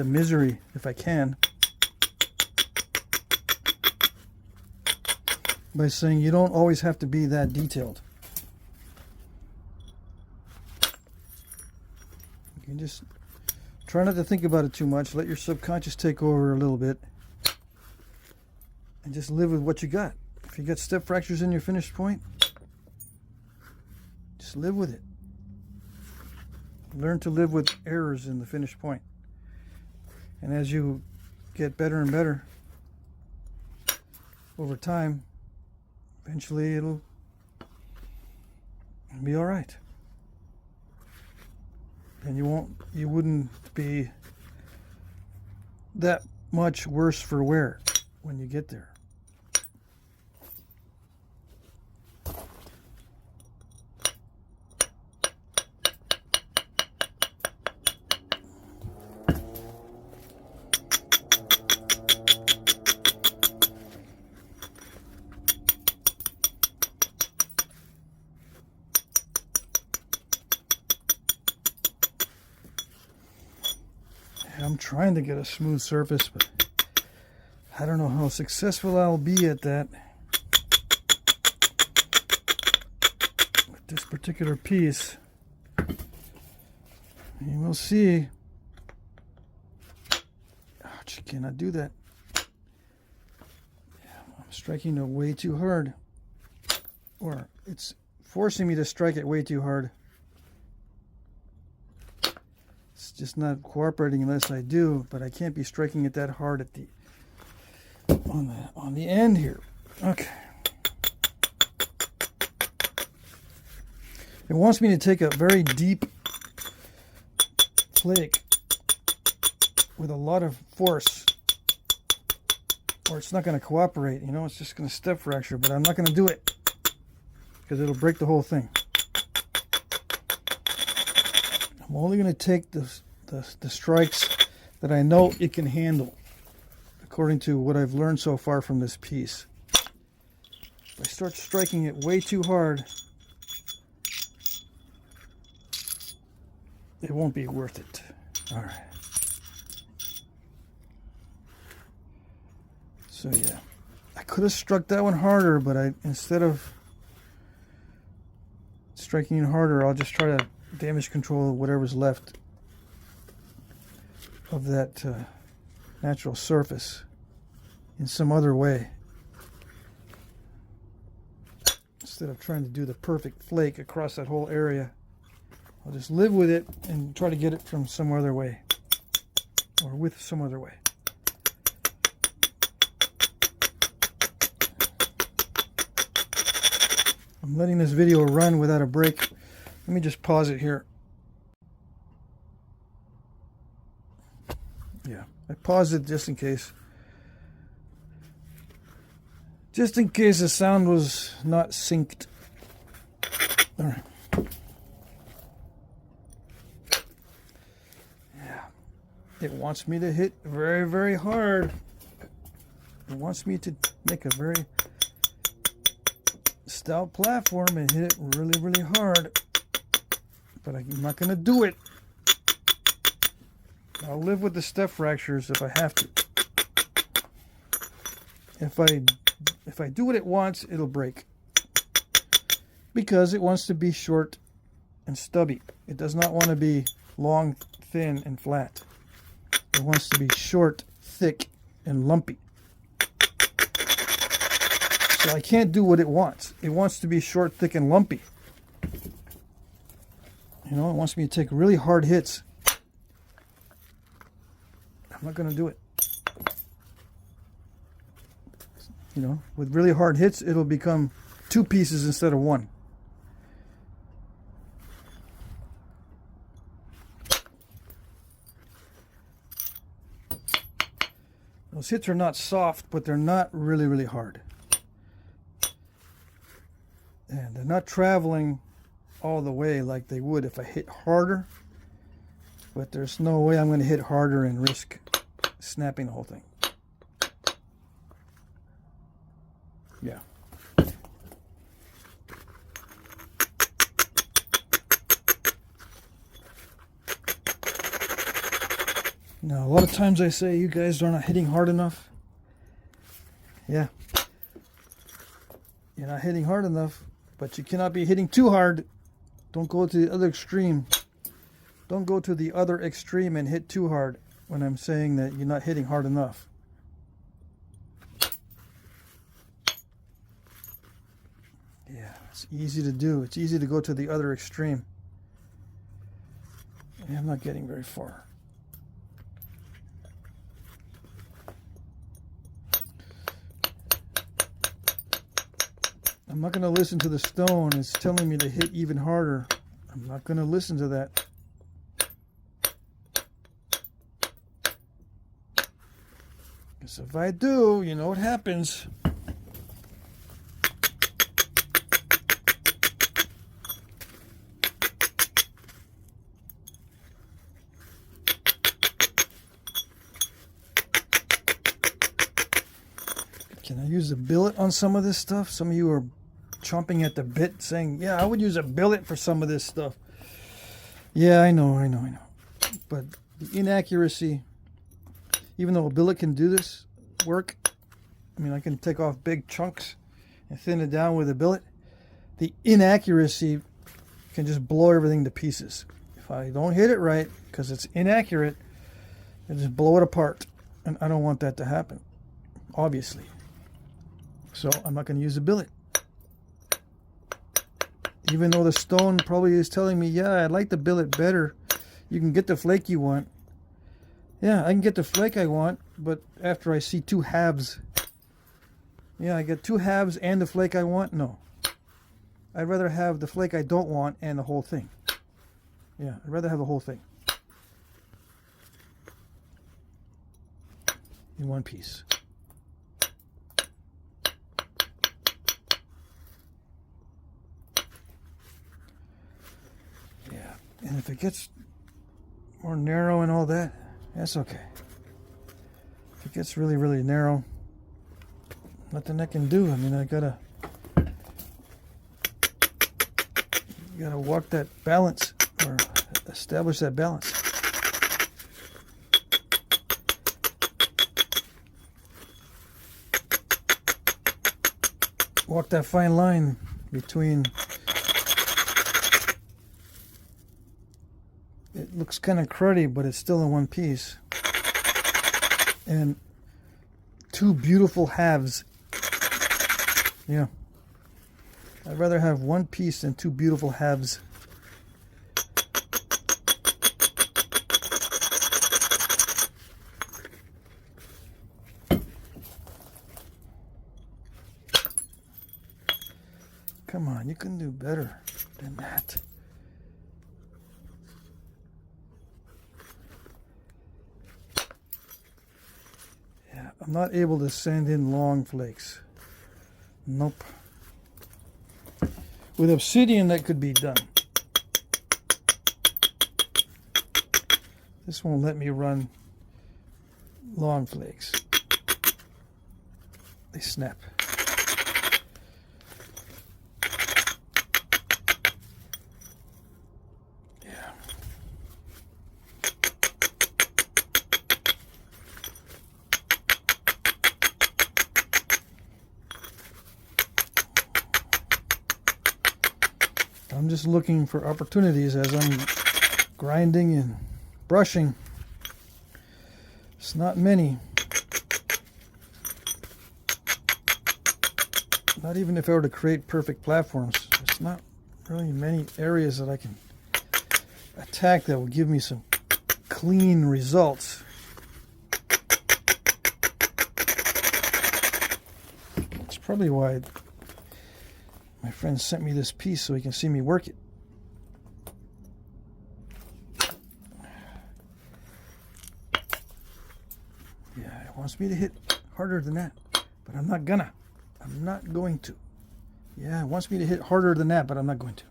misery if I can by saying you don't always have to be that detailed. You can just try not to think about it too much. Let your subconscious take over a little bit and just live with what you got. If you got step fractures in your finished point, just live with it. Learn to live with errors in the finished point. And as you get better and better over time, eventually it'll be all right. And you wouldn't be that much worse for wear when you get there. I'm trying to get a smooth surface, but I don't know how successful I'll be at that with this particular piece. You will see. Ouch, you cannot do that. I'm striking it way too hard. Or it's forcing me to strike it way too hard. It's just not cooperating unless I do, but I can't be striking it that hard at the on the end here. Okay. It wants me to take a very deep flake with a lot of force, or it's not going to cooperate. You know, it's just going to step fracture, but I'm not going to do it because it'll break the whole thing. I'm only going to take the strikes that I know it can handle, according to what I've learned so far from this piece. If I start striking it way too hard, it won't be worth it. All right. So yeah, I could have struck that one harder, but instead of striking it harder, I'll just try to damage control whatever's left of that natural surface in some other way, instead of trying to do the perfect flake across that whole area. I'll just live with it and try to get it from some other way, or with some other way. I'm letting this video run without a break. Let me just pause it here. Yeah, I paused it just in case. Just in case the sound was not synced. All right. Yeah, it wants me to hit very, very hard. It wants me to make a very stout platform and hit it really, really hard. But I'm not going to do it. I'll live with the step fractures if I have to. If I do what it wants, it'll break. Because it wants to be short and stubby. It does not want to be long, thin, and flat. It wants to be short, thick, and lumpy. So I can't do what it wants. It wants to be short, thick, and lumpy. You know, it wants me to take really hard hits. I'm not going to do it. You know, with really hard hits, it'll become 2 pieces instead of 1. Those hits are not soft, but they're not really, really hard. And they're not traveling all the way like they would if I hit harder. But there's no way I'm going to hit harder and risk snapping the whole thing. Yeah. Now, a lot of times I say you guys are not hitting hard enough. Yeah. You're not hitting hard enough, but you cannot be hitting too hard. Don't go to the other extreme. Don't go to the other extreme and hit too hard when I'm saying that you're not hitting hard enough. Yeah, it's easy to do. It's easy to go to the other extreme. Yeah, I'm not getting very far. I'm not going to listen to the stone. It's telling me to hit even harder. I'm not going to listen to that. Because if I do, you know what happens. Can I use a billet on some of this stuff? Some of you are chomping at the bit saying, yeah, I would use a billet for some of this stuff. Yeah, I know. But the inaccuracy even though a billet can do this work, I mean, I can take off big chunks and thin it down with a billet. The inaccuracy can just blow everything to pieces. If I don't hit it right, because it's inaccurate, I just blow it apart. And I don't want that to happen, obviously. So I'm not going to use a billet. Even though the stone probably is telling me, yeah, I like the billet better. You can get the flake you want. Yeah, I can get the flake I want, but after I see two halves. Yeah, I get two halves and the flake I want? No. I'd rather have the flake I don't want and the whole thing. Yeah, I'd rather have the whole thing. In one piece. Yeah, and if it gets more narrow and all that, that's okay. If it gets really, really narrow, nothing I can do. I mean, I gotta walk that balance, or establish that balance. Walk that fine line between, it looks kind of cruddy, but it's still in one piece, and two beautiful halves. Yeah, I'd rather have one piece than two beautiful halves. Come on, you can do better than that. Yeah, I'm not able to send in long flakes. Nope. With Obsidian, that could be done. This won't let me run long flakes. They snap. I'm just looking for opportunities as I'm grinding and brushing. It's not many. Not even if I were to create perfect platforms. There's not really many areas that I can attack that will give me some clean results. That's probably why my friend sent me this piece so he can see me work it. Yeah, it wants me to hit harder than that, but I'm not gonna. I'm not going to. Yeah, it wants me to hit harder than that, but I'm not going to.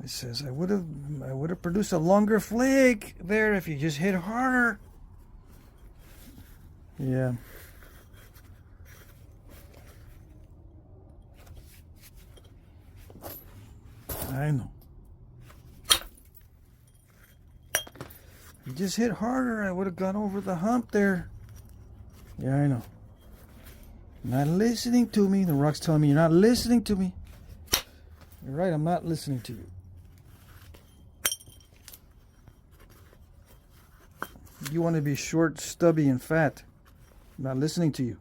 It says I would have produced a longer flake there if you just hit harder. Yeah. I know. If you just hit harder, I would have gone over the hump there. Yeah, I know. Not listening to me. The rock's telling me you're not listening to me. You're right, I'm not listening to you. You want to be short, stubby, and fat. I'm not listening to you.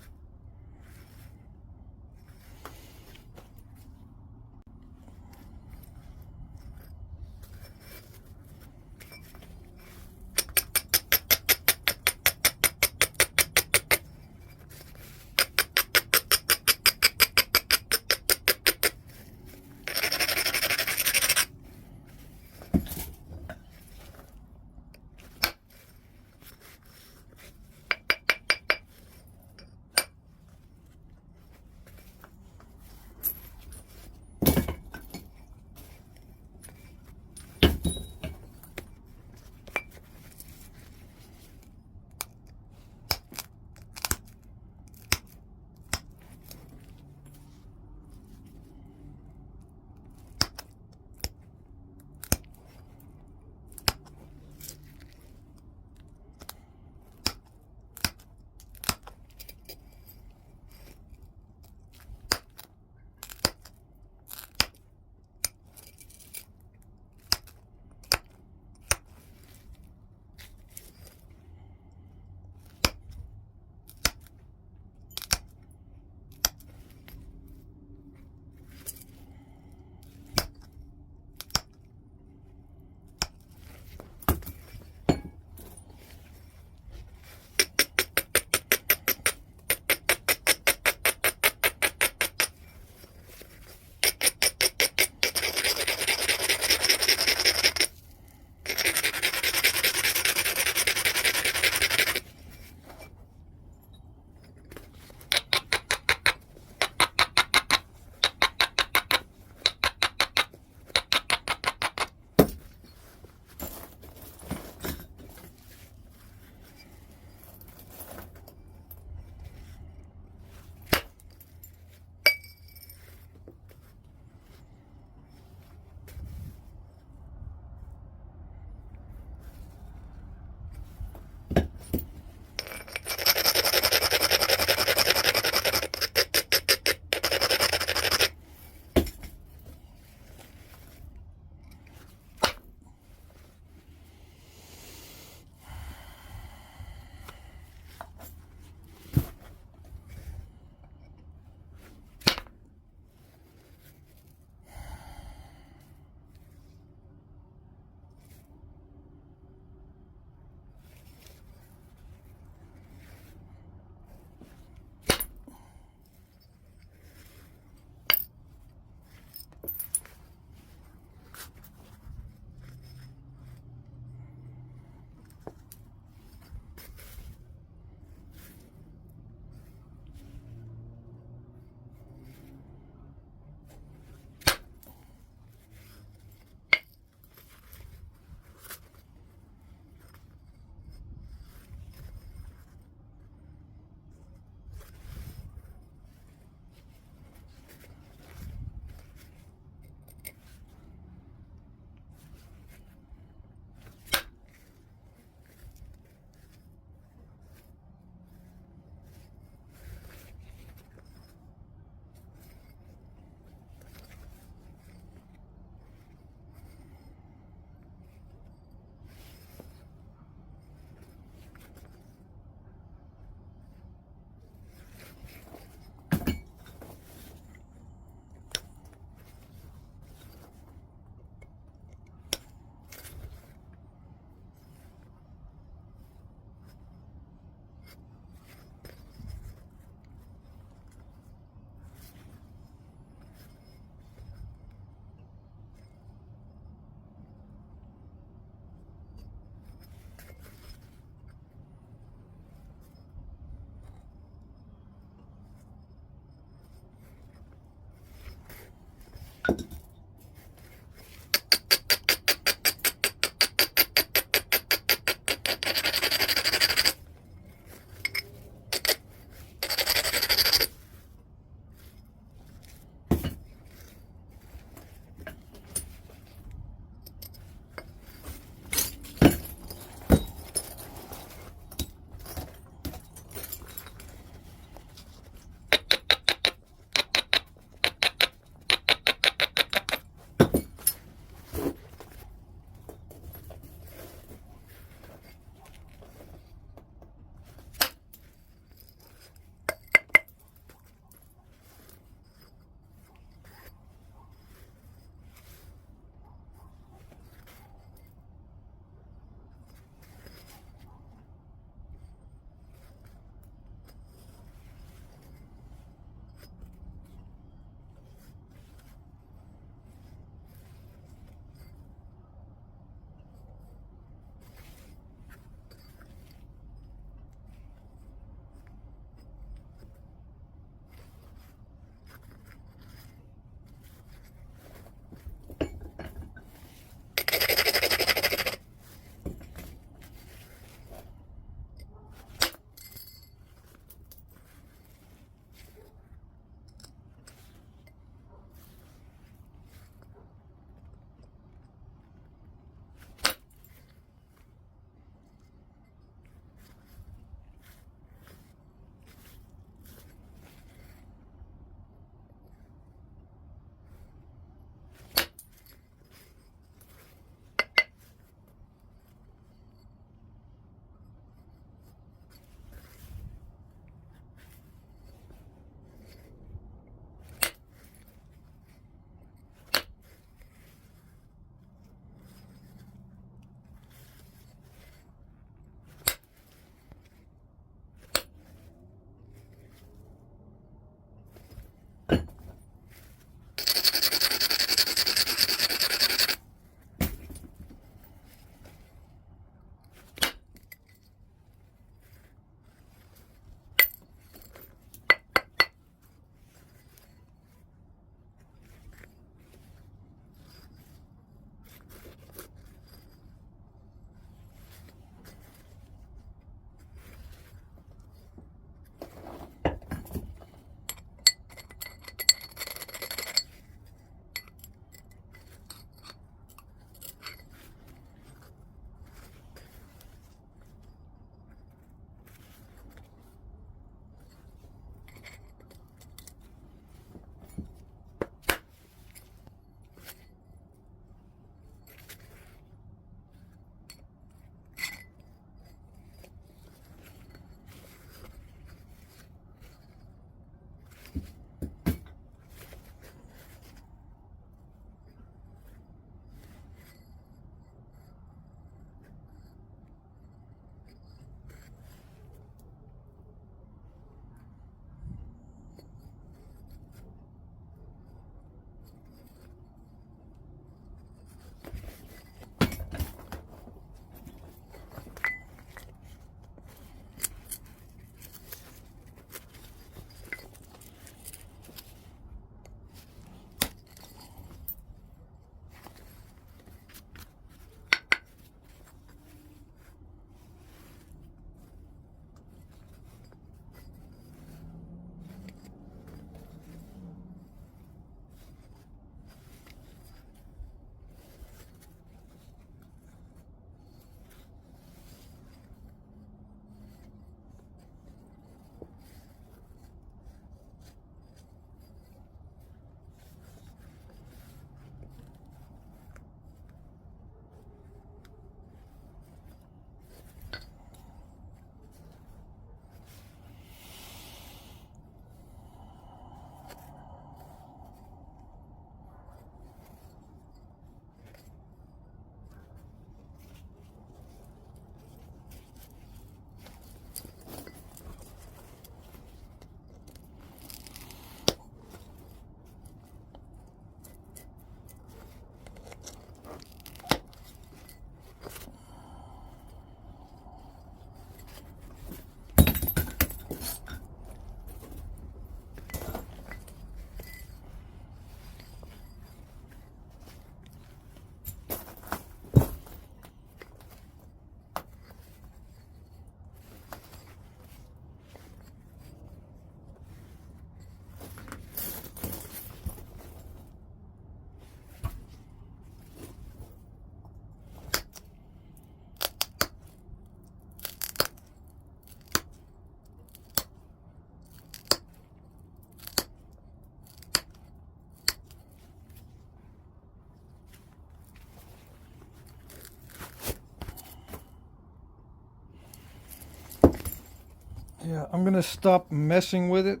Yeah, I'm gonna stop messing with it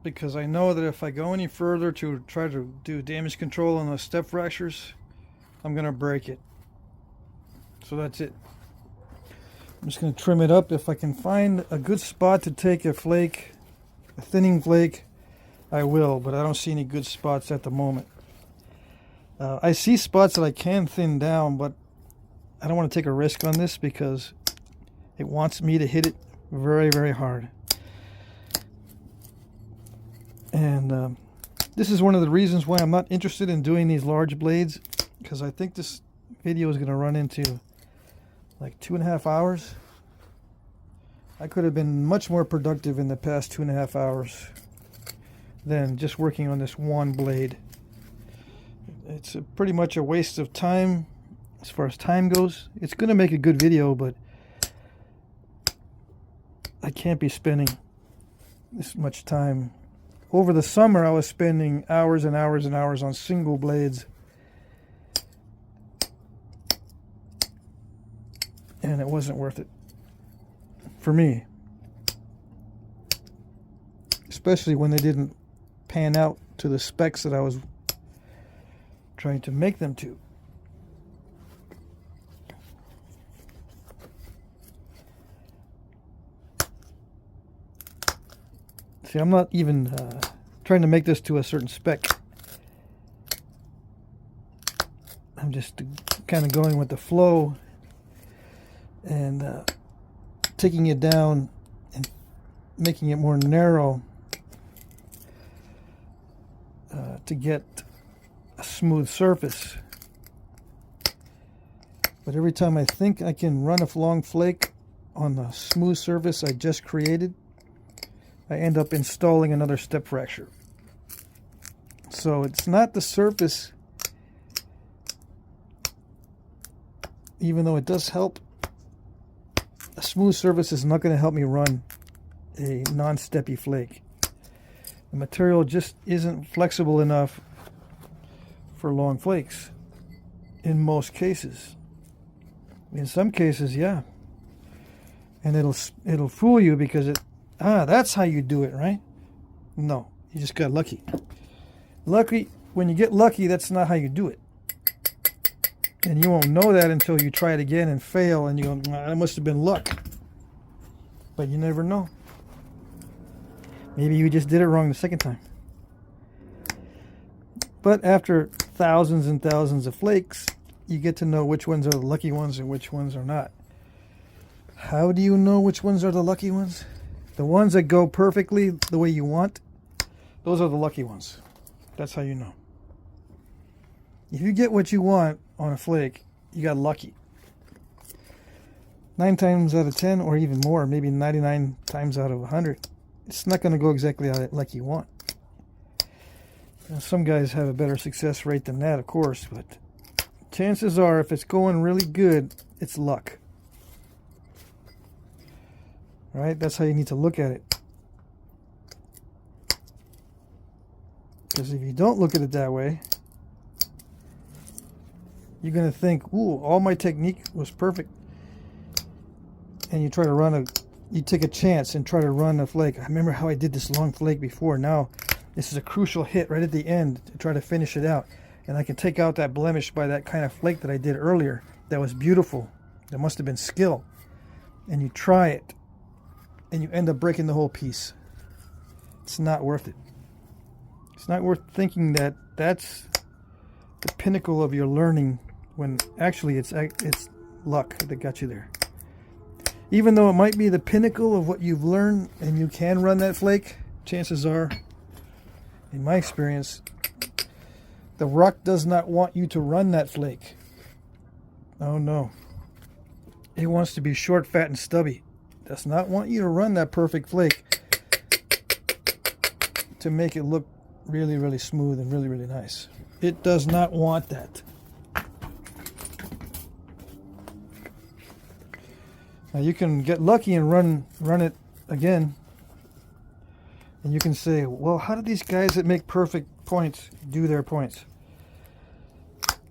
because I know that if I go any further to try to do damage control on those step fractures, I'm gonna break it. So that's it. I'm just gonna trim it up. If I can find a good spot to take a flake, a thinning flake, I will, but I don't see any good spots at the moment. I see spots that I can thin down, but I don't want to take a risk on this because it wants me to hit it very, very hard. And this is one of the reasons why I'm not interested in doing these large blades, because I think this video is going to run into like 2.5 hours. I could have been much more productive in the past 2.5 hours than just working on this one blade. It's pretty much a waste of time as far as time goes. It's going to make a good video, but I can't be spending this much time. Over the summer, I was spending hours and hours and hours on single blades. And it wasn't worth it for me. Especially when they didn't pan out to the specs that I was trying to make them to. See, I'm not even trying to make this to a certain spec. I'm just kind of going with the flow and taking it down and making it more narrow to get a smooth surface. But every time I think I can run a long flake on the smooth surface I just created, I end up installing another step fracture. So it's not the surface, even though it does help. A smooth surface is not going to help me run a non-steppy flake. The material just isn't flexible enough for long flakes in most cases. In some cases, yeah. And it'll fool you because that's how you do it, right? No, you just got lucky. When you get lucky, that's not how you do it. And you won't know that until you try it again and fail, and you go, that must have been luck. But you never know. Maybe you just did it wrong the second time. But after thousands and thousands of flakes, you get to know which ones are the lucky ones and which ones are not. How do you know which ones are the lucky ones? The ones that go perfectly the way you want, those are the lucky ones. That's how you know. If you get what you want on a flake, you got lucky. 9 times out of 10, or even more, maybe 99 times out of 100, it's not going to go exactly like you want. Now, some guys have a better success rate than that, of course, but chances are if it's going really good, it's luck. All right, that's how you need to look at it. Because if you don't look at it that way, you're going to think, ooh, all my technique was perfect. And you try to you take a chance and try to run a flake. I remember how I did this long flake before. Now, this is a crucial hit right at the end to try to finish it out. And I can take out that blemish by that kind of flake that I did earlier. That was beautiful. That must have been skill. And you try it, and you end up breaking the whole piece. It's not worth it. It's not worth thinking that that's the pinnacle of your learning, when actually it's luck that got you there. Even though it might be the pinnacle of what you've learned and you can run that flake, chances are, in my experience, the rock does not want you to run that flake. Oh no. It wants to be short, fat, and stubby. It does not want you to run that perfect flake to make it look really, really smooth and really, really nice. It does not want that. Now you can get lucky and run it again, and you can say, well, how do these guys that make perfect points do their points?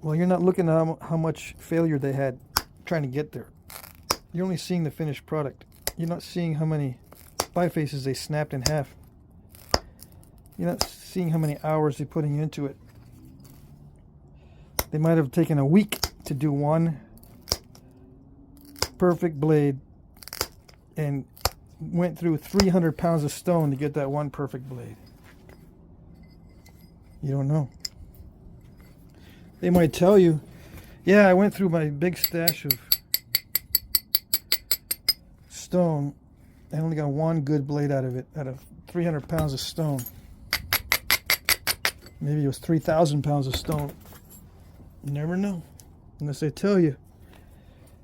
Well, you're not looking at how much failure they had trying to get there. You're only seeing the finished product. You're not seeing how many bifaces, they snapped in half. You're not seeing how many hours they're putting into it. They might have taken a week to do one perfect blade and went through 300 pounds of stone to get that one perfect blade. You don't know. They might tell you, yeah, I went through my big stash of stone. I only got one good blade out of it, out of 300 pounds of stone. Maybe it was 3,000 pounds of stone. You never know. Unless they tell you,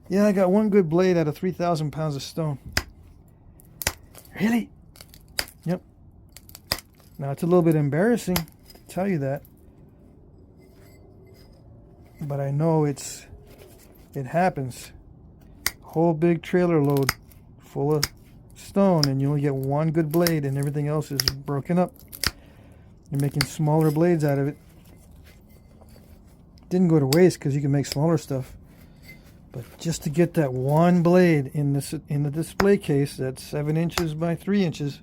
yeah, I got one good blade out of 3,000 pounds of stone. Really? Yep. Now, it's a little bit embarrassing to tell you that. But I know it happens. Whole big trailer load full of stone, and you only get one good blade, and everything else is broken up. You're making smaller blades out of it. Didn't go to waste because you can make smaller stuff. But just to get that one blade in the display case that's 7 inches by 3 inches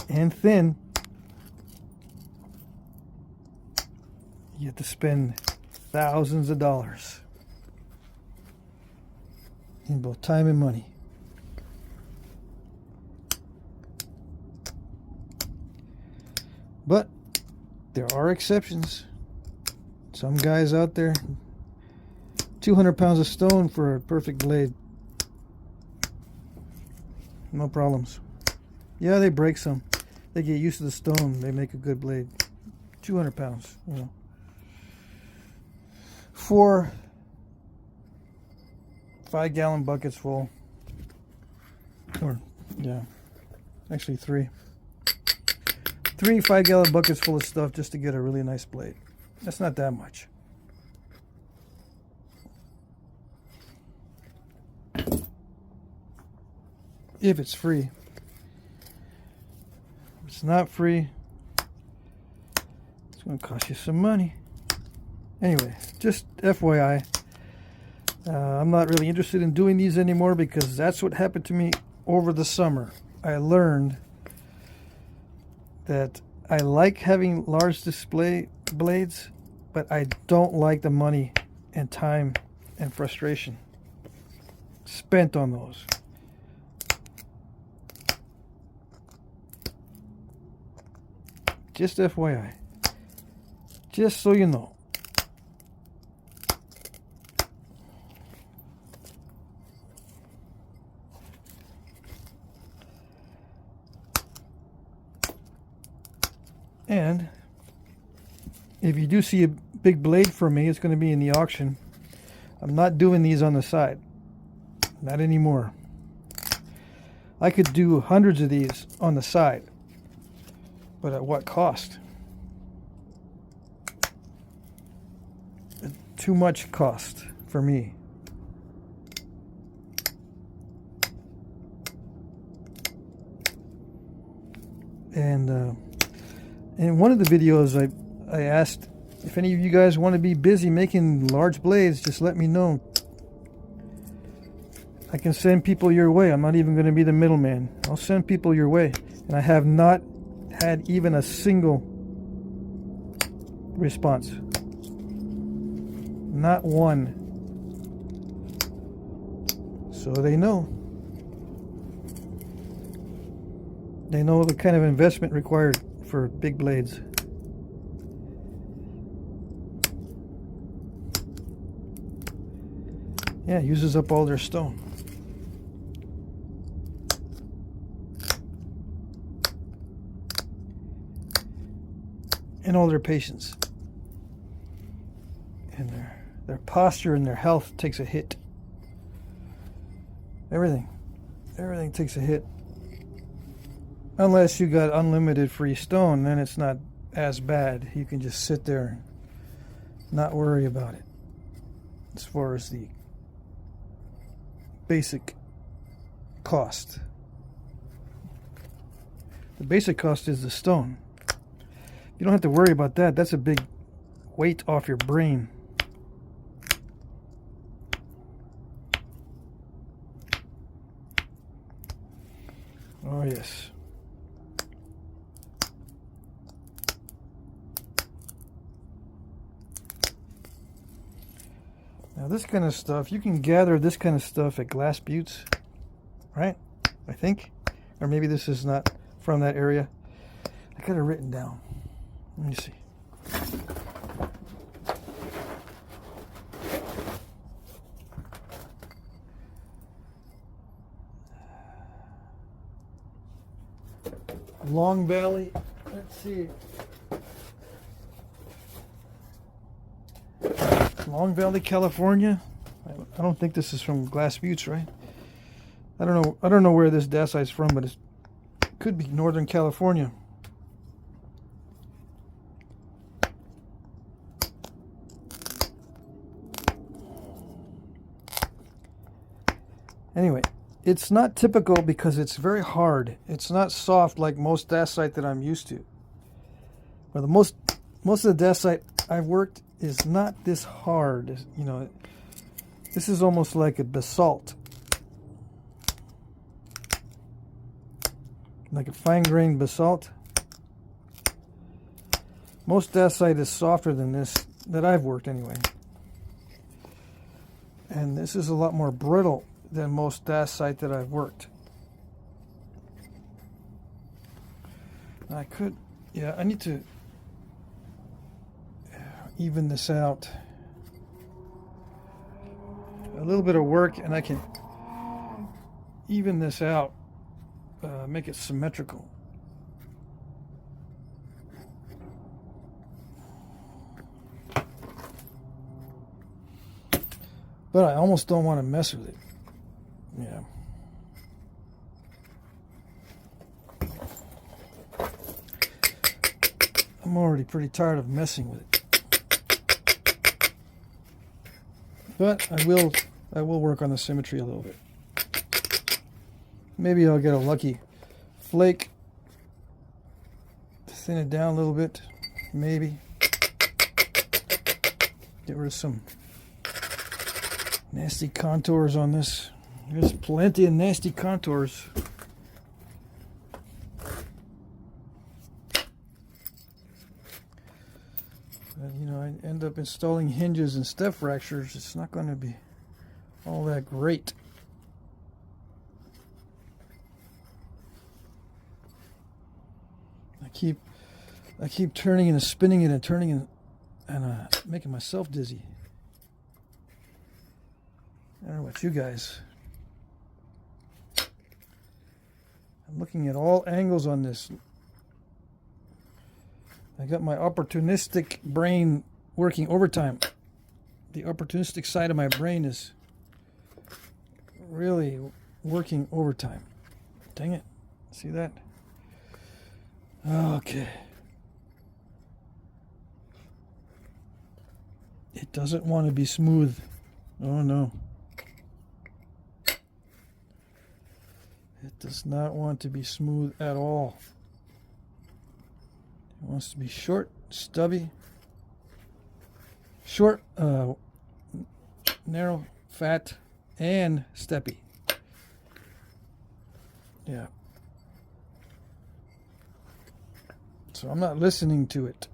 and thin, you have to spend thousands of dollars in both time and money. But there are exceptions. Some guys out there, 200 pounds of stone for a perfect blade. No problems. Yeah, they break some. They get used to the stone. They make a good blade. 200 pounds, you know. For 5-gallon buckets full. Or, yeah, actually 3. 3 5-gallon buckets full of stuff just to get a really nice blade. That's not that much. If it's free. If it's not free, it's going to cost you some money. Anyway, just FYI, I'm not really interested in doing these anymore because that's what happened to me over the summer. I learned that I like having large display blades, but I don't like the money and time and frustration spent on those. Just FYI. Just so you know. And if you do see a big blade from me, it's going to be in the auction. I'm not doing these on the side. Not anymore. I could do hundreds of these on the side. But at what cost? Too much cost for me. And in one of the videos, I asked if any of you guys want to be busy making large blades, just let me know. I can send people your way. I'm not even going to be the middleman. I'll send people your way. And I have not had even a single response. Not one. So they know. They know the kind of investment required for big blades. Yeah, it uses up all their stone. And all their patience. And their posture and their health takes a hit. Everything takes a hit. Unless you got unlimited free stone, then it's not as bad. You can just sit there and not worry about it. As far as the basic cost. The basic cost is the stone. You don't have to worry about that. That's a big weight off your brain. Yes. Now this kind of stuff, you can gather this kind of stuff at Glass Buttes, right? I think. Or maybe this is not from that area. I got it written down. Let me see. Long Valley. Let's see. Long Valley, California. I don't think this is from Glass Buttes, right? I don't know where this dacite's from, but it could be Northern California. Anyway, it's not typical because it's very hard. It's not soft like most dacite that I'm used to. Well, most of the dacite I've worked is not this hard. You know, this is almost like a basalt, like a fine-grained basalt. Most dacite is softer than this that I've worked anyway, and this is a lot more brittle than most dacite that I've worked. I need to even this out. A little bit of work and I can even this out, make it symmetrical. But I almost don't want to mess with it. Yeah. I'm already pretty tired of messing with it. But I will work on the symmetry a little bit. Maybe I'll get a lucky flake to thin it down a little bit. Maybe. Get rid of some nasty contours on this. There's plenty of nasty contours. And, you know, I end up installing hinges and step fractures. It's not going to be all that great. I keep turning and spinning it and turning and making myself dizzy. I don't know about you guys. I'm looking at all angles on this. I got my opportunistic brain working overtime. The opportunistic side of my brain is really working overtime. Dang it. See that? Okay. It doesn't want to be smooth. Oh no. It does not want to be smooth at all. It wants to be short, stubby, short, narrow, fat, and steppy. Yeah. So I'm not listening to it.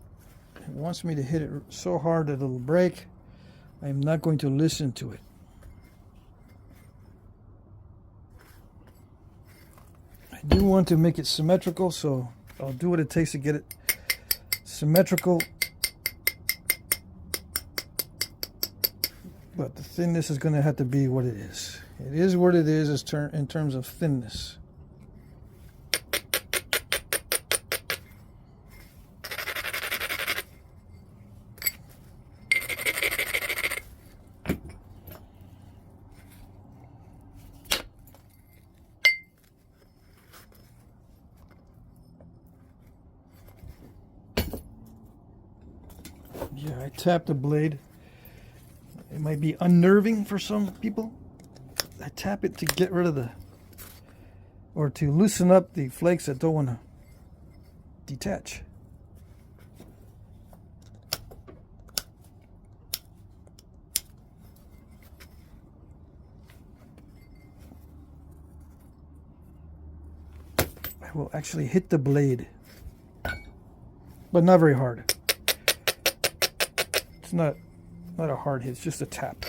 It wants me to hit it so hard that it'll break. I'm not going to listen to it. I do want to make it symmetrical, so I'll do what it takes to get it symmetrical. But the thinness is going to have to be what it is. It is what it is in terms of thinness. Yeah, I tap the blade. It might be unnerving for some people. I tap it to get rid of or to loosen up the flakes that don't want to detach. I will actually hit the blade, but not very hard. It's not a hard hit, it's just a tap.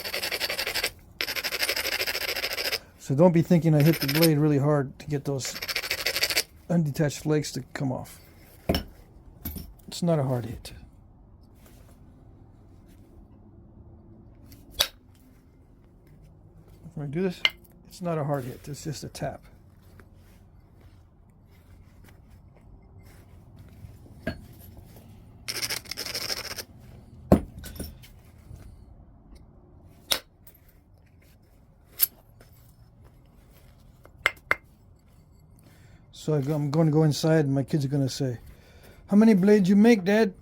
So don't be thinking I hit the blade really hard to get those undetached flakes to come off. It's not a hard hit. When I do this, it's not a hard hit, it's just a tap. So I'm going to go inside and my kids are going to say, "How many blades you make, Dad?"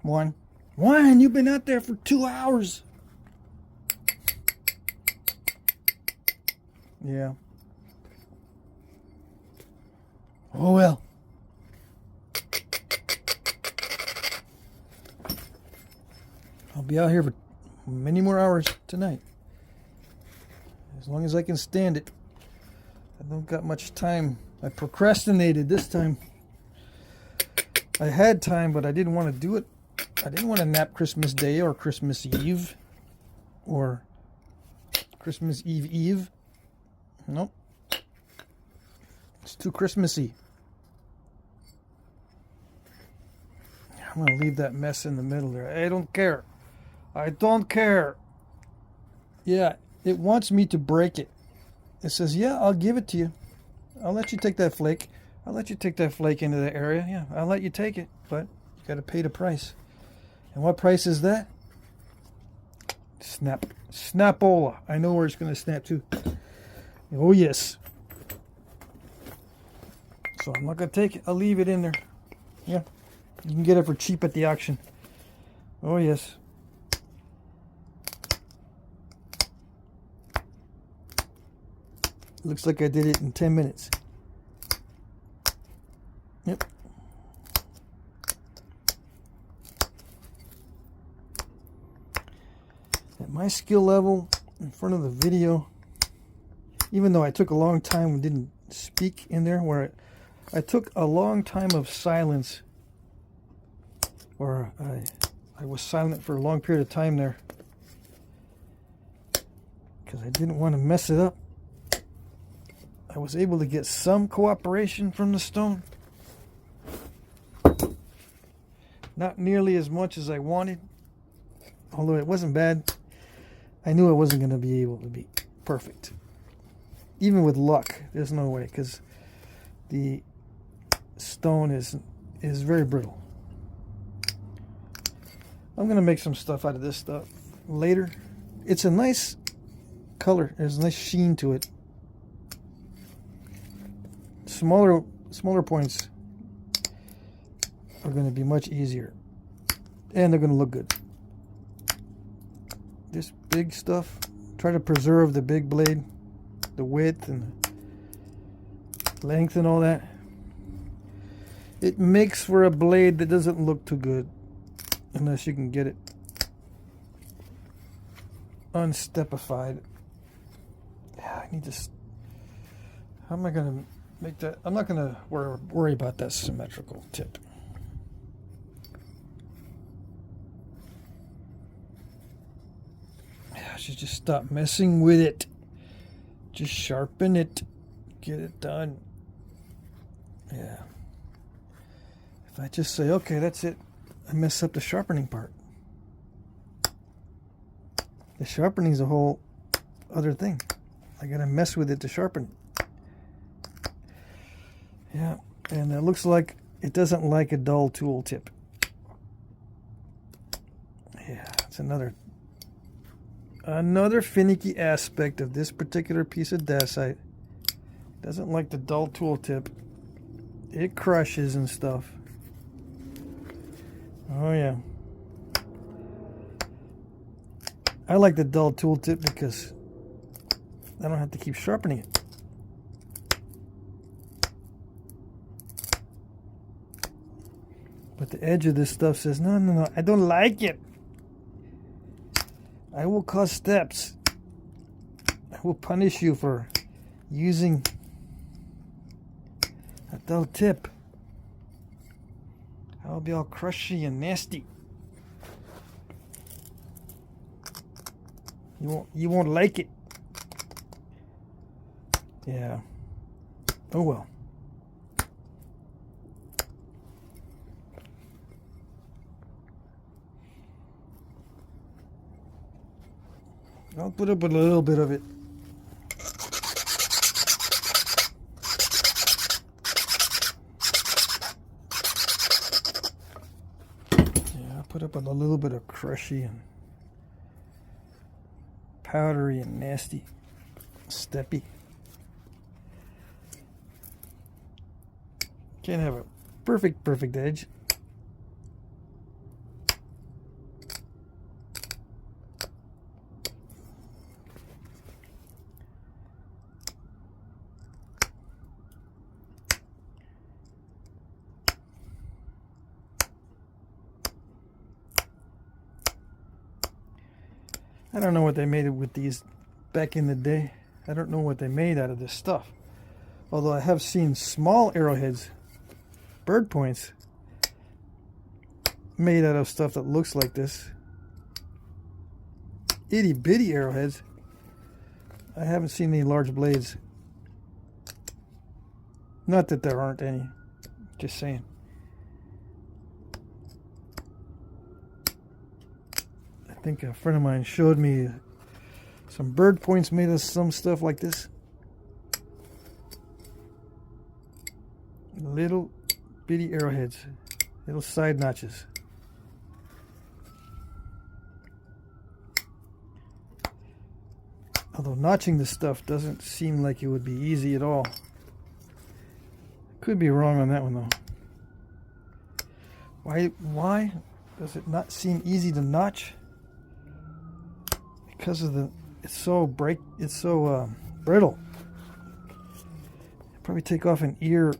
One. One? You've been out there for 2 hours. Yeah. Oh well. I'll be out here for many more hours tonight. As long as I can stand it. I don't got much time. I procrastinated this time. I had time, but I didn't want to do it. I didn't want to nap Christmas Day or Christmas Eve or Christmas Eve. Nope. It's too Christmassy. I'm going to leave that mess in the middle there. I don't care. I don't care. Yeah, it wants me to break it. It says, yeah, I'll give it to you. I'll let you take that flake. I'll let you take that flake into the area. Yeah, I'll let you take it. But you got to pay the price. And what price is that? Snap. Snapola. I know where it's going to snap to. Oh, yes. So I'm not going to take it. I'll leave it in there. Yeah. You can get it for cheap at the auction. Oh, yes. Looks like I did it in 10 minutes. Yep. At my skill level, in front of the video, even though I took a long time and didn't speak in there, where I took a long time of silence, or I was silent for a long period of time there, because I didn't want to mess it up. I was able to get some cooperation from the stone. Not nearly as much as I wanted, although it wasn't bad. I knew I wasn't going to be able to be perfect. Even with luck, there's no way, because the stone is very brittle. I'm going to make some stuff out of this stuff later. It's a nice color. There's a nice sheen to it. Smaller points are going to be much easier, and they're going to look good. This big stuff, try to preserve the big blade, the width and the length and all that. It makes for a blade that doesn't look too good unless you can get it unstepified. Yeah, I need to. How am I going to make that? I'm not going to worry about that symmetrical tip. I should just stop messing with it. Just sharpen it. Get it done. Yeah. If I just say, okay, that's it, I mess up the sharpening part. The sharpening is a whole other thing. I gotta mess with it to sharpen. Yeah, and it looks like it doesn't like a dull tool tip. Yeah, it's another finicky aspect of this particular piece of dacite. Doesn't like the dull tool tip. It crushes and stuff. Oh yeah. I like the dull tool tip because I don't have to keep sharpening it. But the edge of this stuff says, no, I don't like it. I will cause steps. I will punish you for using dull tip. I'll be all crushy and nasty. You won't like it. Yeah. Oh well. I'll put up a little bit of it. Yeah, I'll put up a little bit of crushy and powdery and nasty, steppy. Can't have a perfect edge. I don't know what they made with these back in the day. I don't know what they made out of this stuff. Although I have seen small arrowheads, bird points, made out of stuff that looks like this. Itty bitty arrowheads. I haven't seen any large blades. Not that there aren't any. Just saying. I think a friend of mine showed me some bird points made of some stuff like this. Little bitty arrowheads. Little side notches. Although notching this stuff doesn't seem like it would be easy at all. Could be wrong on that one though. Why does it not seem easy to notch? Because of it's so brittle. Probably take off an ear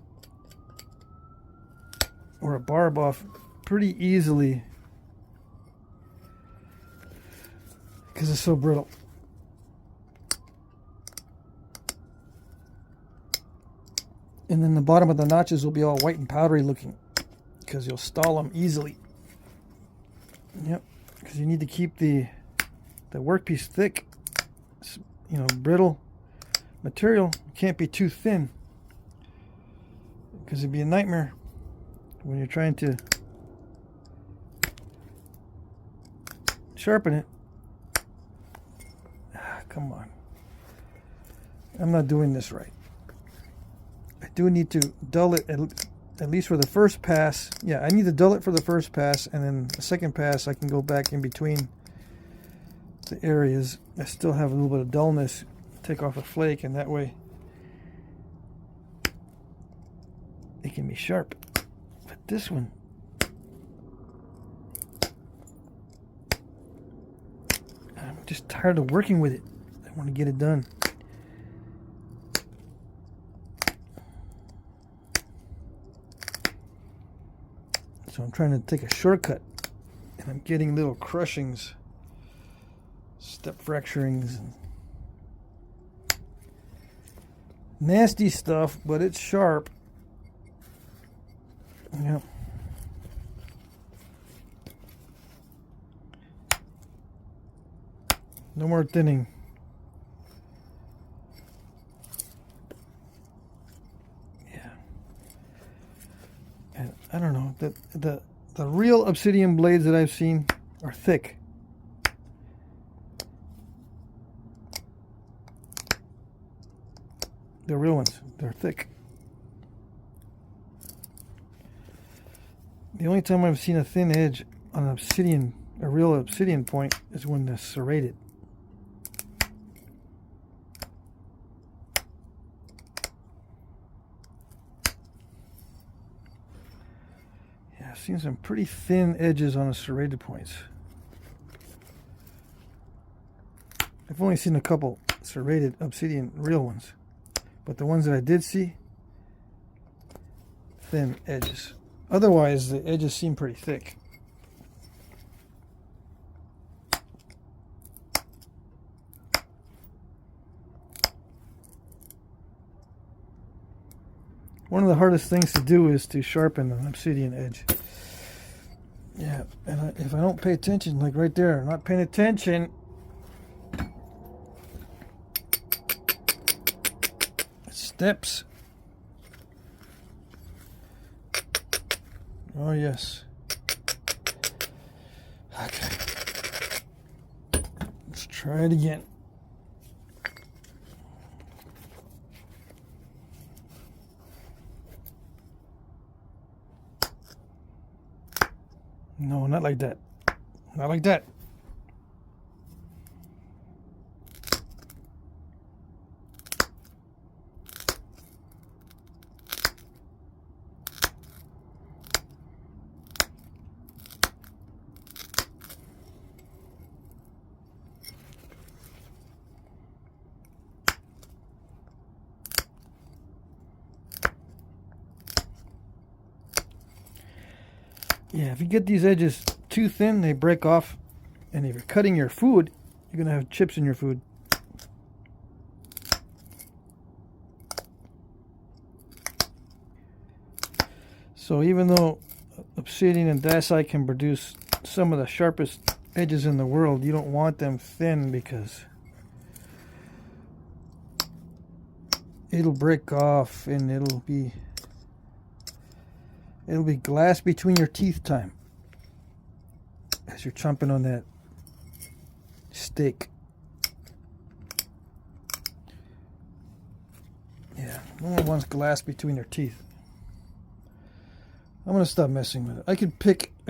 or a barb off pretty easily because it's so brittle. And then the bottom of the notches will be all white and powdery looking because you'll stall them easily. Yep, because you need to keep the workpiece thick. It's, you know, brittle material can't be too thin because it'd be a nightmare when you're trying to sharpen it. Come on. I'm not doing this right. I do need to dull it at least for the first pass. Yeah, I need to dull it for the first pass, and then the second pass I can go back in between the areas. I still have a little bit of dullness. Take off a flake, and that way it can be sharp. But this one, I'm just tired of working with it. I want to get it done. So I'm trying to take a shortcut, and I'm getting little crushings, step fracturings, and nasty stuff, but it's sharp. Yep. No more thinning. I don't know, the real obsidian blades that I've seen are thick. The real ones, they're thick. The only time I've seen a thin edge on an obsidian, a real obsidian point, is when they're serrated. I've seen some pretty thin edges on the serrated points. I've only seen a couple serrated obsidian real ones, but the ones that I did see, thin edges. Otherwise, the edges seem pretty thick. One of the hardest things to do is to sharpen an obsidian edge. Yeah, and if I don't pay attention, like right there, I'm not paying attention, it steps. Oh yes. Okay. Let's try it again. No, not like that. Not like that. Yeah, if you get these edges too thin, they break off. And if you're cutting your food, you're going to have chips in your food. So even though obsidian and dacite can produce some of the sharpest edges in the world, you don't want them thin because it'll break off and it'll be glass between your teeth time as you're chomping on that steak. Yeah, no one wants glass between their teeth. I'm gonna stop messing with it. I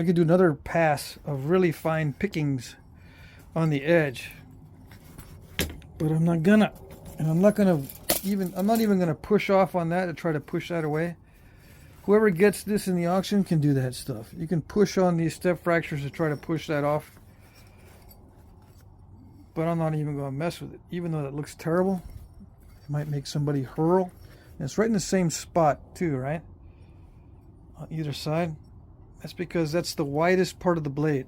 could do another pass of really fine pickings on the edge, but I'm not gonna. And I'm not even gonna push off on that to try to push that away. Whoever gets this in the auction can do that stuff. You can push on these step fractures to try to push that off. But I'm not even going to mess with it. Even though that looks terrible, it might make somebody hurl. And it's right in the same spot too, right? On either side. That's because that's the widest part of the blade.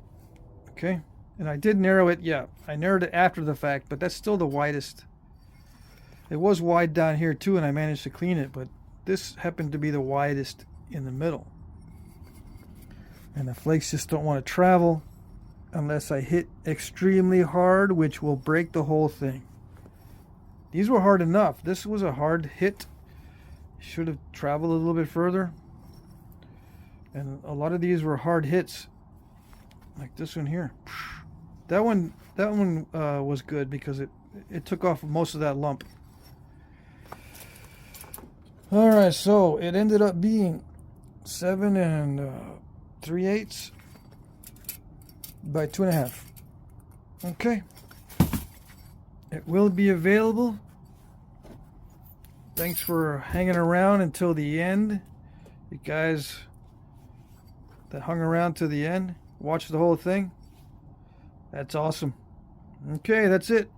Okay? And I did narrow it, yeah. I narrowed it after the fact, but that's still the widest. It was wide down here too, and I managed to clean it, but this happened to be the widest in the middle. And the flakes just don't want to travel unless I hit extremely hard, which will break the whole thing. These were hard enough. This was a hard hit. Should have traveled a little bit further. And a lot of these were hard hits. Like this one here. That one was good because it took off most of that lump. Alright, so it ended up being 7 3/8 by 2.5. Okay. It will be available. Thanks for hanging around until the end. You guys that hung around to the end, watched the whole thing. That's awesome. Okay, that's it.